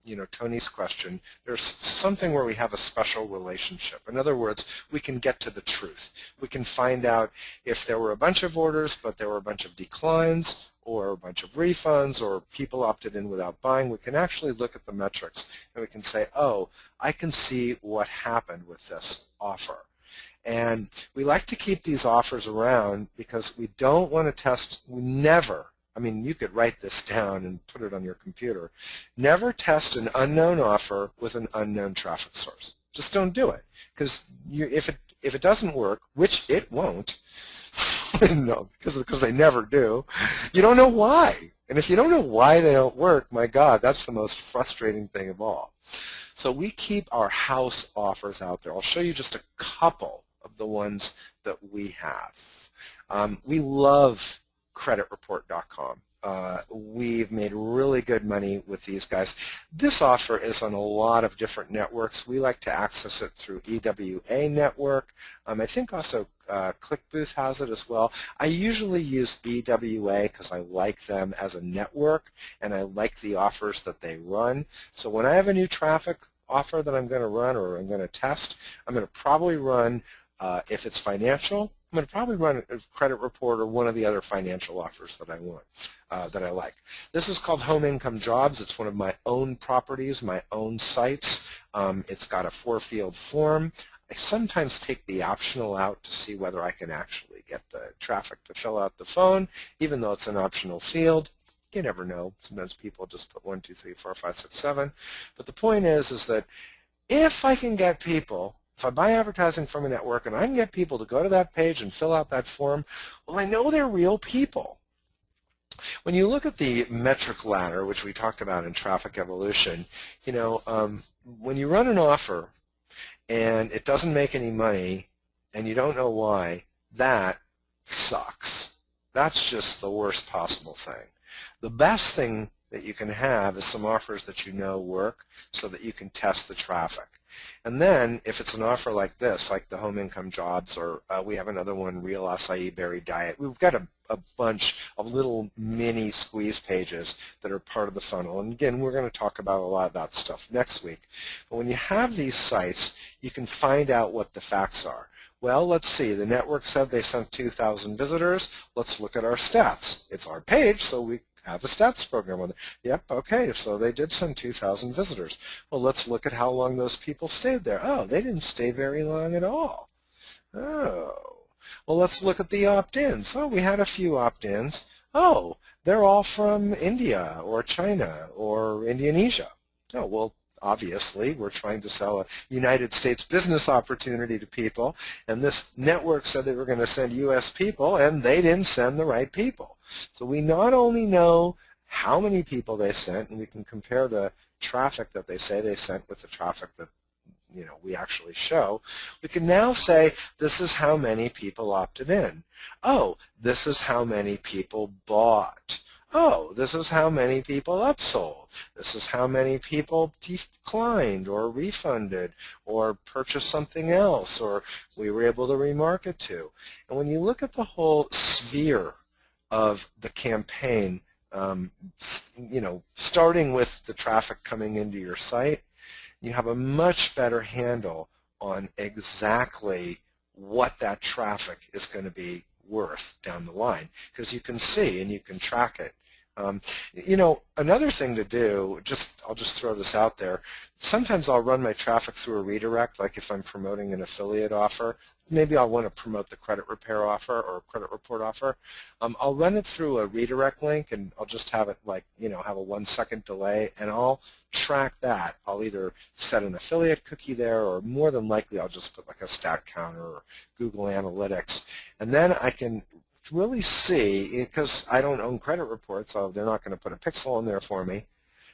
you know, Tony's question, there's something where we have a special relationship. In other words, we can get to the truth. We can find out if there were a bunch of orders, but there were a bunch of declines, or a bunch of refunds, or people opted in without buying. We can actually look at the metrics, and we can say, oh, I can see what happened with this offer. And we like to keep these offers around because we don't want to test, we never, I mean, you could write this down and put it on your computer. Never test an unknown offer with an unknown traffic source. Just don't do it, because if it doesn't work, which it won't, no, because they never do, you don't know why. And if you don't know why they don't work, my God, that's the most frustrating thing of all. So we keep our house offers out there. I'll show you just a couple of the ones that we have. We love creditreport.com. We've made really good money with these guys. This offer is on a lot of different networks. We like to access it through EWA network. I think also ClickBooth has it as well. I usually use EWA because I like them as a network and I like the offers that they run. So when I have a new traffic offer that I'm going to run or I'm going to test, I'm going to probably run, if it's financial, I'm going to probably run a credit report or one of the other financial offers that I want, that I like. This is called Home Income Jobs. It's one of my own properties, my own sites. It's got a 4-field form. I sometimes take the optional out to see whether I can actually get the traffic to fill out the phone, even though it's an optional field. You never know. Sometimes people just put 1, 2, 3, 4, 5, 6, 7. But the point is that if I can get people, if I buy advertising from a network and I can get people to go to that page and fill out that form, well, I know they're real people. When you look at the metric ladder, which we talked about in Traffic Evolution, you know, when you run an offer and it doesn't make any money and you don't know why, that sucks. That's just the worst possible thing. The best thing that you can have is some offers that you know work so that you can test the traffic. And then if it's an offer like this, like the Home Income Jobs, or we have another one, Real Acai Berry Diet, we've got a bunch of little mini squeeze pages that are part of the funnel. And again, we're going to talk about a lot of that stuff next week. But when you have these sites, you can find out what the facts are. Well, let's see. The network said they sent 2,000 visitors. Let's look at our stats. It's our page, so we have a stats program on it. Yep, okay, so they did send 2,000 visitors. Well, let's look at how long those people stayed there. Oh, they didn't stay very long at all. Oh, well, let's look at the opt-ins. Oh, we had a few opt-ins. Oh, they're all from India or China or Indonesia. Oh, well, obviously, we're trying to sell a United States business opportunity to people, and this network said they were going to send U.S. people, and they didn't send the right people. So we not only know how many people they sent, and we can compare the traffic that they say they sent with the traffic that we actually show, we can now say this is how many people opted in. Oh, this is how many people bought. Oh, this is how many people upsold. This is how many people declined or refunded or purchased something else or we were able to remarket to. And when you look at the whole sphere of the campaign, starting with the traffic coming into your site, you have a much better handle on exactly what that traffic is going to be worth down the line, because you can see and you can track it. Another thing to do, I'll just throw this out there, sometimes I'll run my traffic through a redirect, like if I'm promoting an affiliate offer. Maybe I'll want to promote the credit repair offer or credit report offer. I'll run it through a redirect link, and I'll just have it have a 1-second delay, and I'll track that. I'll either set an affiliate cookie there, or more than likely I'll just put like a stat counter or Google Analytics, and then I can really see, because I don't own credit reports, so they're not going to put a pixel in there for me,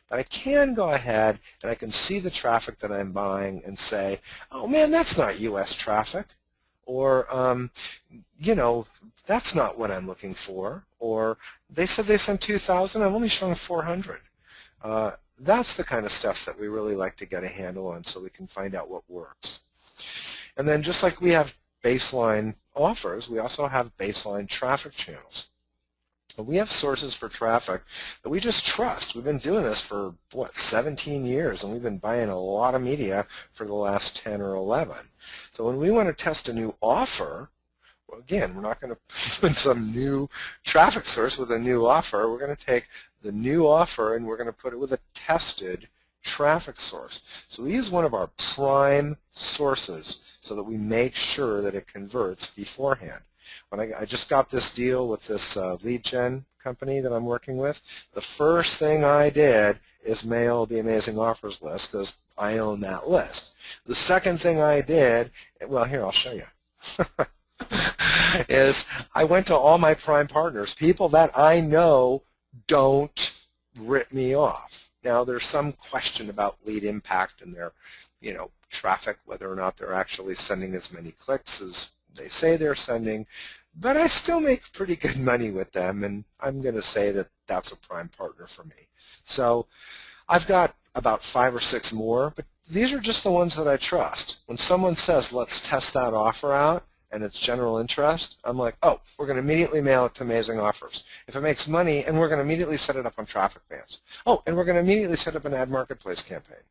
but I can go ahead and I can see the traffic that I'm buying and say, oh man, that's not U.S. traffic, or that's not what I'm looking for, or they said they sent 2,000, I'm only showing 400. That's the kind of stuff that we really like to get a handle on so we can find out what works. And then just like we have baseline offers, we also have baseline traffic channels. And we have sources for traffic that we just trust. We've been doing this for, 17 years, and we've been buying a lot of media for the last 10 or 11. So when we want to test a new offer, well, again, we're not going to put some new traffic source with a new offer. We're going to take the new offer and we're going to put it with a tested traffic source. So we use one of our prime sources so that we make sure that it converts beforehand. When I just got this deal with this lead gen company that I'm working with, the first thing I did is mail the Amazing Offers list because I own that list. The second thing I did, well, here, I'll show you, is I went to all my prime partners, people that I know don't rip me off. Now, there's some question about lead impact and their, traffic, whether or not they're actually sending as many clicks as they say they're sending, but I still make pretty good money with them, and I'm going to say that that's a prime partner for me. So I've got about 5 or 6 more, but these are just the ones that I trust. When someone says, let's test that offer out, and it's general interest, I'm like, oh, we're going to immediately mail it to Amazing Offers. If it makes money, and we're going to immediately set it up on Traffic Bands. Oh, and we're going to immediately set up an ad marketplace campaign.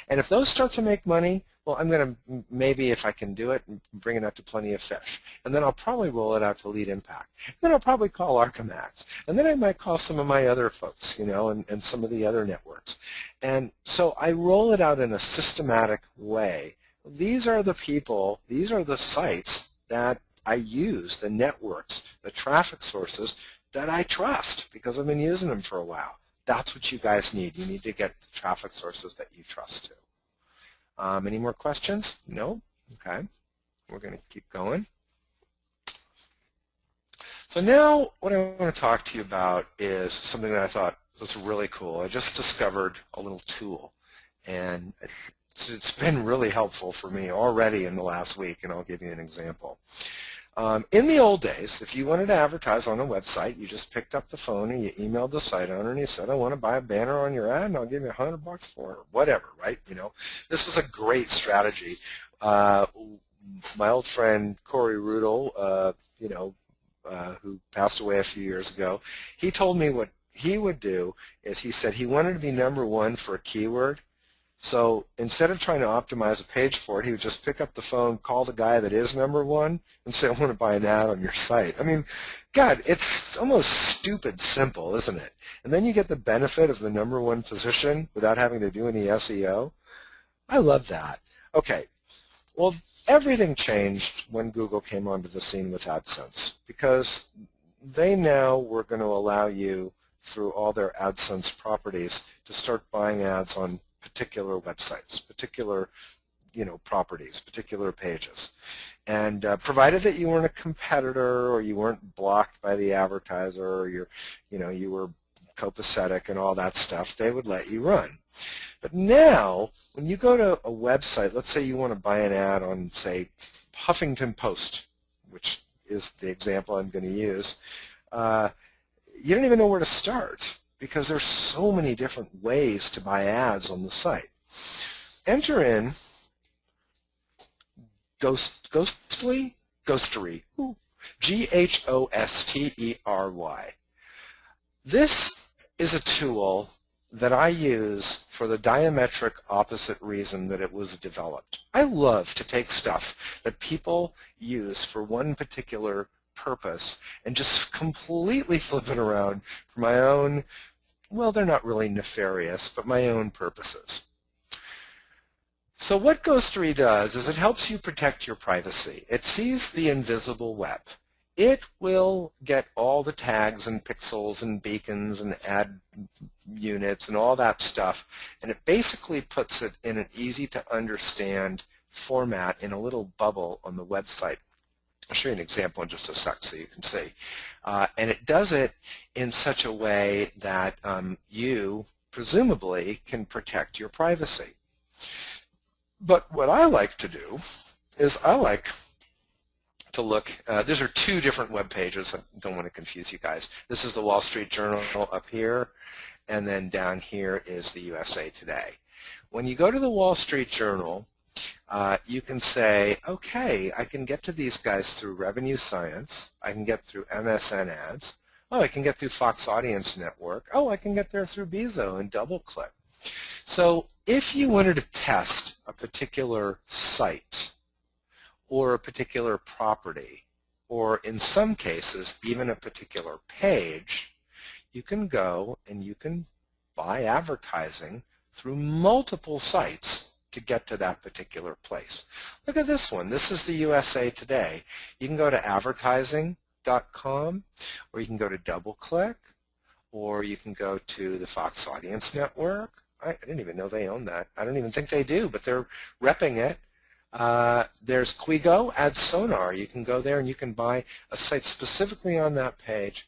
And if those start to make money, well, I'm going to, maybe if I can do it, bring it out to Plenty of Fish. And then I'll probably roll it out to Lead Impact. And then I'll probably call Archamax. And then I might call some of my other folks, and some of the other networks. And so I roll it out in a systematic way. These are the people, these are the sites that I use, the networks, the traffic sources that I trust because I've been using them for a while. That's what you guys need. You need to get the traffic sources that you trust too. Any more questions? No? Okay. We're going to keep going. So now what I want to talk to you about is something that I thought was really cool. I just discovered a little tool, and it's been really helpful for me already in the last week, and I'll give you an example. In the old days, if you wanted to advertise on a website, you just picked up the phone and you emailed the site owner and you said, I want to buy a banner on your ad and I'll give you $100 for it, or whatever, right? This was a great strategy. My old friend Corey Rudel, who passed away a few years ago, he told me what he would do is he said he wanted to be #1 for a keyword, So instead of trying to optimize a page for it, he would just pick up the phone, call the guy that is #1, and say, I want to buy an ad on your site. I mean, God, it's almost stupid simple, isn't it? And then you get the benefit of the #1 position without having to do any SEO. I love that. Okay, well, everything changed when Google came onto the scene with AdSense, because they now were going to allow you, through all their AdSense properties, to start buying ads on particular websites, particular properties, particular pages. And provided that you weren't a competitor, or you weren't blocked by the advertiser, or you were copacetic and all that stuff, they would let you run. But now, when you go to a website, let's say you want to buy an ad on, say, Huffington Post, which is the example I'm going to use, you don't even know where to start, because there's so many different ways to buy ads on the site. Enter in Ghostery, Ghostery. This is a tool that I use for the diametric opposite reason that it was developed. I love to take stuff that people use for one particular purpose and just completely flip it around for my own, well, they're not really nefarious, but my own purposes. So what Ghostery does is it helps you protect your privacy. It sees the invisible web. It will get all the tags and pixels and beacons and ad units and all that stuff, and it basically puts it in an easy-to-understand format in a little bubble on the website. I'll show you an example in just a sec so you can see. And it does it in such a way that you, presumably, can protect your privacy. But what I like to do is I like to look, these are two different web pages. I don't want to confuse you guys. This is the Wall Street Journal up here, and then down here is the USA Today. When you go to the Wall Street Journal, you can say, okay, I can get to these guys through Revenue Science. I can get through MSN Ads. Oh, I can get through Fox Audience Network. Oh, I can get there through Bezo and DoubleClick. So if you wanted to test a particular site or a particular property, or in some cases even a particular page, you can go and you can buy advertising through multiple sites to get to that particular place. Look at this one. This is the USA Today. You can go to advertising.com, or you can go to DoubleClick, or you can go to the Fox Audience Network. I didn't even know they own that. I don't even think they do, but they're repping it. There's Quigo, AdSonar. You can go there and you can buy a site specifically on that page,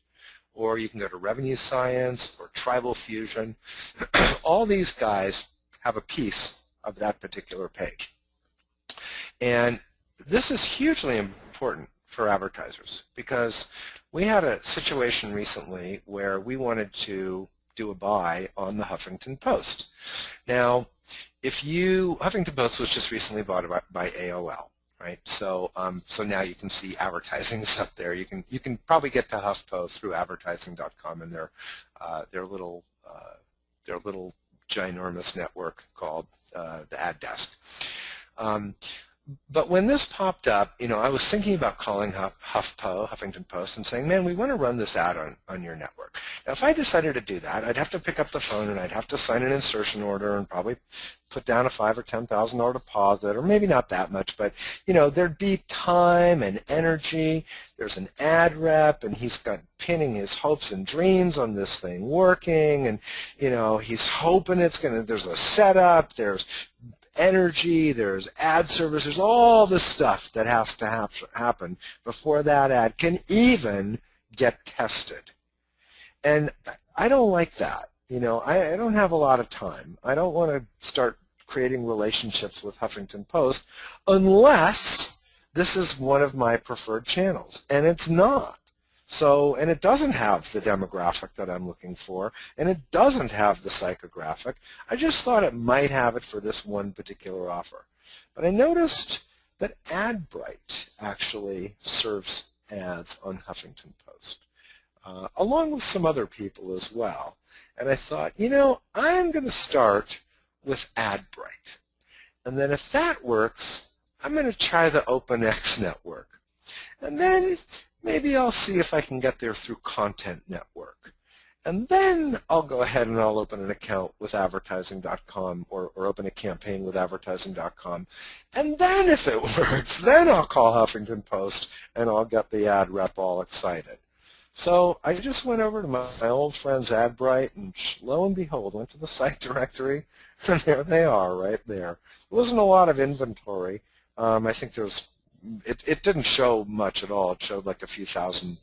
or you can go to Revenue Science or Tribal Fusion. All these guys have a piece of that particular page. And this is hugely important for advertisers, because we had a situation recently where we wanted to do a buy on the Huffington Post. Now, Huffington Post was just recently bought by AOL, right? So, so now you can see advertising is up there. You can probably get to HuffPo through advertising.com and their little ginormous network called the Ad Desk. But when this popped up, I was thinking about calling Huffington Post and saying, man, we want to run this ad on your network. Now, if I decided to do that, I'd have to pick up the phone and I'd have to sign an insertion order and probably put down a $5,000 or $10,000 deposit, or maybe not that much, but, there'd be time and energy. There's an ad rep, and he's got pinning his hopes and dreams on this thing working, and, he's hoping there's a setup, there's energy, there's ad service, there's all this stuff that has to happen before that ad can even get tested. And I don't like that. I don't have a lot of time. I don't want to start creating relationships with Huffington Post unless this is one of my preferred channels, and it's not. So, and it doesn't have the demographic that I'm looking for, and it doesn't have the psychographic. I just thought it might have it for this one particular offer. But I noticed that AdBright actually serves ads on Huffington Post, along with some other people as well. And I thought, I'm going to start with AdBright. And then if that works, I'm going to try the OpenX network. And then maybe I'll see if I can get there through Content Network. And then I'll go ahead and I'll open an account with advertising.com or open a campaign with advertising.com. And then if it works, then I'll call Huffington Post and I'll get the ad rep all excited. So I just went over to my old friends AdBright, and lo and behold, went to the site directory, and there they are right there. There wasn't a lot of inventory. I think it didn't show much at all. It showed like a few thousand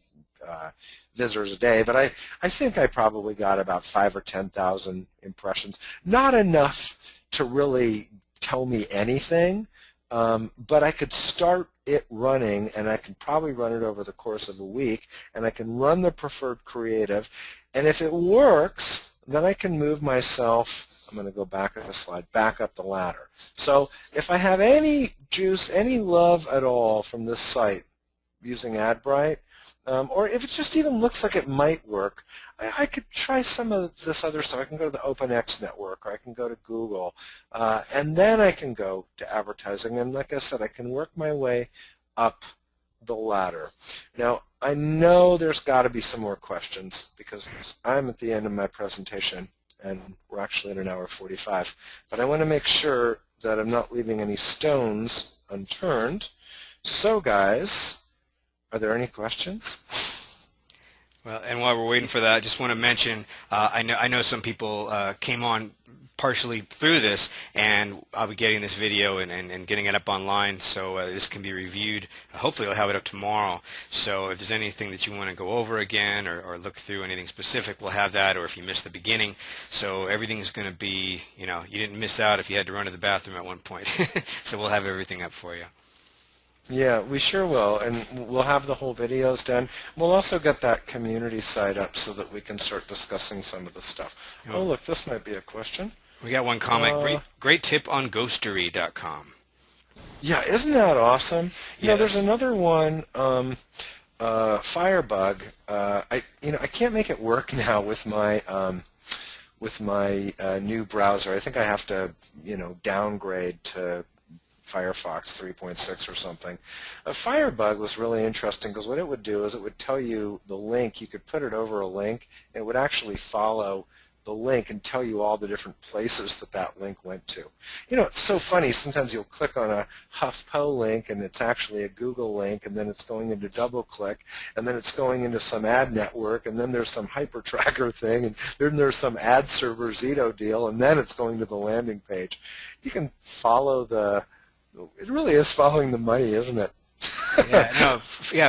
visitors a day, but I think I probably got about 5,000 or 10,000 impressions. Not enough to really tell me anything, but I could start it running, and I can probably run it over the course of a week, and I can run the preferred creative, and if it works, then I can move myself, I'm going to go back a slide, back up the ladder. So if I have any juice, any love at all from this site using AdBright, or if it just even looks like it might work, I could try some of this other stuff. I can go to the OpenX network, or I can go to Google, and then I can go to advertising. And like I said, I can work my way up the ladder. Now, I know there's got to be some more questions because I'm at the end of my presentation, and we're actually at 1:45. But I want to make sure that I'm not leaving any stones unturned. So, guys, are there any questions? Well, and while we're waiting for that, I just want to mention, I know some people came on partially through this, and I'll be getting this video and getting it up online, so this can be reviewed. Hopefully I'll have it up tomorrow. So if there's anything that you want to go over again or look through anything specific, we'll have that, or if you missed the beginning. So everything's going to be, you didn't miss out if you had to run to the bathroom at one point. So we'll have everything up for you. Yeah, we sure will, and we'll have the whole videos done. We'll also get that community site up so that we can start discussing some of the stuff. Oh, look, this might be a question. We got one comment. Great tip on Ghostery.com. Yeah, isn't that awesome? You know, Yeah. there's another one, Firebug. I can't make it work now with my new browser. I think I have to, downgrade to Firefox 3.6 or something. Firebug was really interesting because what it would do is it would tell you the link. You could put it over a link, and it would actually follow the link and tell you all the different places that link went to. It's so funny. Sometimes you'll click on a HuffPo link, and it's actually a Google link, and then it's going into DoubleClick, and then it's going into some ad network, and then there's some hypertracker thing, and then there's some ad server Zito deal, and then it's going to the landing page. You can follow it really is following the money, isn't it?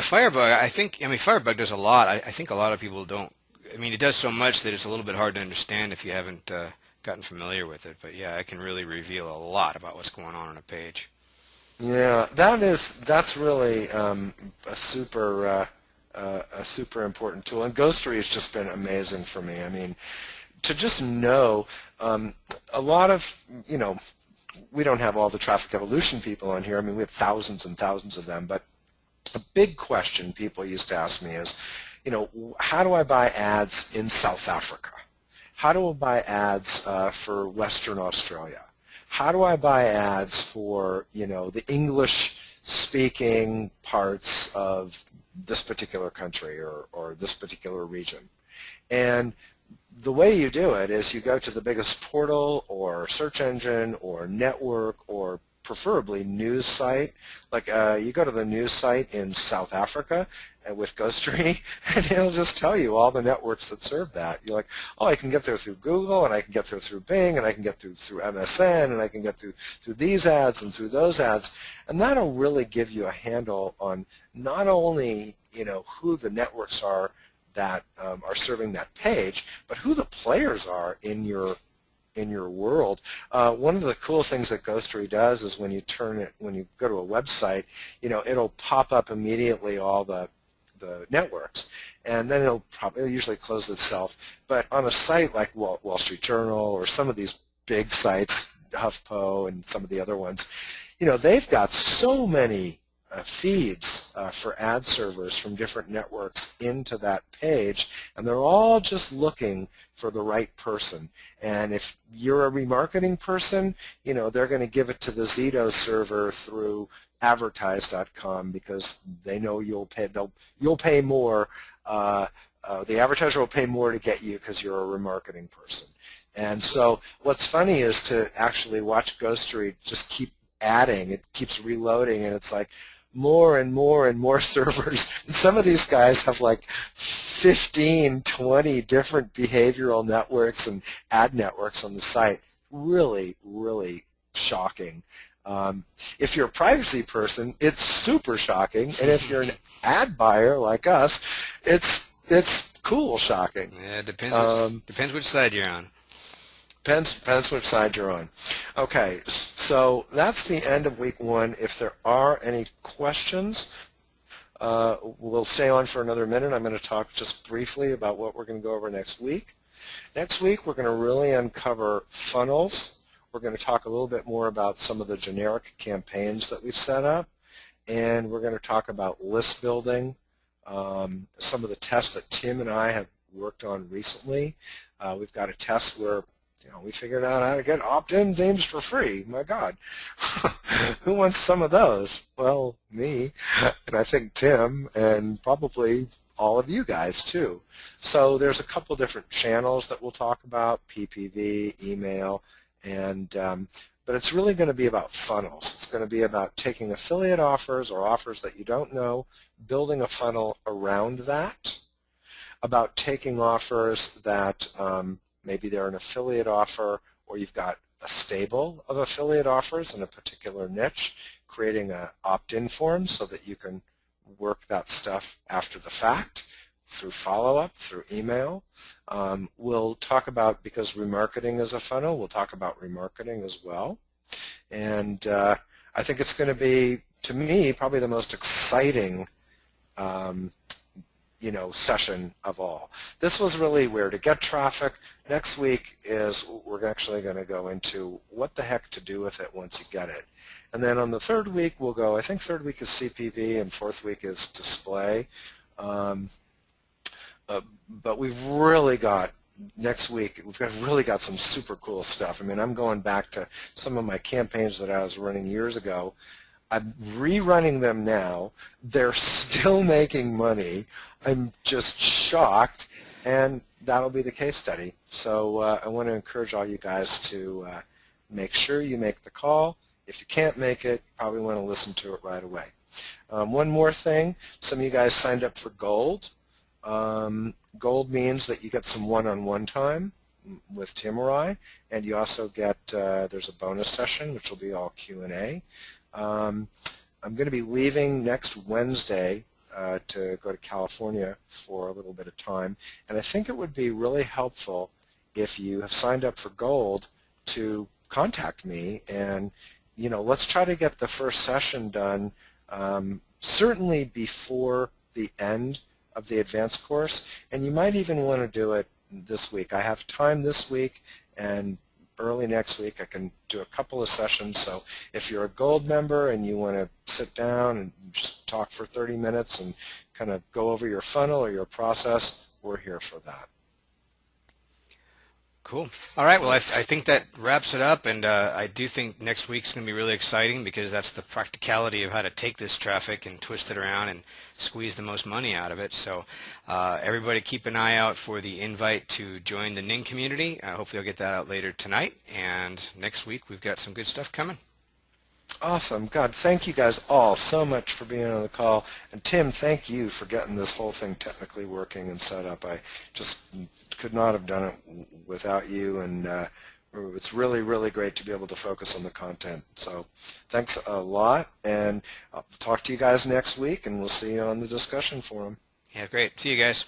Firebug, Firebug does a lot. I think a lot of people don't. It does so much that it's a little bit hard to understand if you haven't gotten familiar with it. But yeah, it can really reveal a lot about what's going on a page. Yeah, that's really a super important tool. And Ghostery has just been amazing for me. To just know a lot of, we don't have all the traffic evolution people on here. We have thousands and thousands of them. But a big question people used to ask me is, how do I buy ads in South Africa? How do I buy ads for Western Australia? How do I buy ads for, the English-speaking parts of this particular country or this particular region? And the way you do it is you go to the biggest portal or search engine or network or preferably news site. Like you go to the news site in South Africa with Ghostery, and it'll just tell you all the networks that serve that. You're like, oh, I can get there through Google, and I can get there through Bing, and I can get through MSN, and I can get through these ads and through those ads. And that'll really give you a handle on not only who the networks are that are serving that page, but who the players are in your world. One of the cool things that Ghostery does is when you go to a website, it'll pop up immediately all the networks, and then it'll usually close itself. But on a site like Wall Street Journal or some of these big sites, HuffPo and some of the other ones, they've got so many feeds for ad servers from different networks into that page, and they're all just looking for the right person. And if you're a remarketing person, you know, they're going to give it to the Zito server through advertise.com because they know you'll pay more. The advertiser will pay more to get you because you're a remarketing person. And so what's funny is to actually watch Ghostery just keep adding. It keeps reloading, and it's like more and more and more servers. And some of these guys have like 15, 20 different behavioral networks and ad networks on the site. Really, really shocking. If you're a privacy person, it's super shocking. And if you're an ad buyer like us, it's cool shocking. Yeah, it depends which side you're on. Depends which side you're on. Okay, so that's the end of week 1. If there are any questions, we'll stay on for another minute. I'm going to talk just briefly about what we're going to go over next week. Next week, we're going to really uncover funnels. We're going to talk a little bit more about some of the generic campaigns that we've set up, and we're going to talk about list building, some of the tests that Tim and I have worked on recently. We've got a test where we figured out how to get opt-in names for free. My God. Who wants some of those? Well, me, and I think Tim, and probably all of you guys too. So there's a couple different channels that we'll talk about, PPV, email, and but it's really going to be about funnels. It's going to be about taking affiliate offers or offers that you don't know, building a funnel around that, about taking offers that maybe they're an affiliate offer, or you've got a stable of affiliate offers in a particular niche, creating an opt-in form so that you can work that stuff after the fact through follow-up, through email. We'll talk about, because remarketing is a funnel, we'll talk about remarketing as well. And I think it's going to be, to me, probably the most exciting session of all. This was really where to get traffic. Next week is we're actually going to go into what the heck to do with it once you get it. And then on the third week we'll go, I think third week is CPV and fourth week is display. But we've really got, next week, really got some super cool stuff. I mean, I'm going back to some of my campaigns that I was running years ago. I'm rerunning them now. They're still making money. I'm just shocked, and that'll be the case study. So I want to encourage all you guys to make sure you make the call. If you can't make it, you probably want to listen to it right away. One more thing, some of you guys signed up for Gold. Gold means that you get some one-on-one time with Tim or I, and you also get, there's a bonus session, which will be all Q&A. I'm going to be leaving next Wednesday to go to California for a little bit of time, and I think it would be really helpful if you have signed up for Gold to contact me, and let's try to get the first session done certainly before the end of the advanced course, and you might even want to do it this week. I have time this week, and early next week I can do a couple of sessions. So if you're a Gold member and you want to sit down and just talk for 30 minutes and kind of go over your funnel or your process, we're here for that. Cool. All right. Well, I think that wraps it up, and I do think next week's going to be really exciting because that's the practicality of how to take this traffic and twist it around and squeeze the most money out of it. So everybody keep an eye out for the invite to join the Ning community. Hopefully I'll get that out later tonight, and next week we've got some good stuff coming. Awesome. God, thank you guys all so much for being on the call. And Tim, thank you for getting this whole thing technically working and set up. I just could not have done it without you, and it's really, really great to be able to focus on the content. So thanks a lot, and I'll talk to you guys next week, and we'll see you on the discussion forum. Yeah, great. See you guys.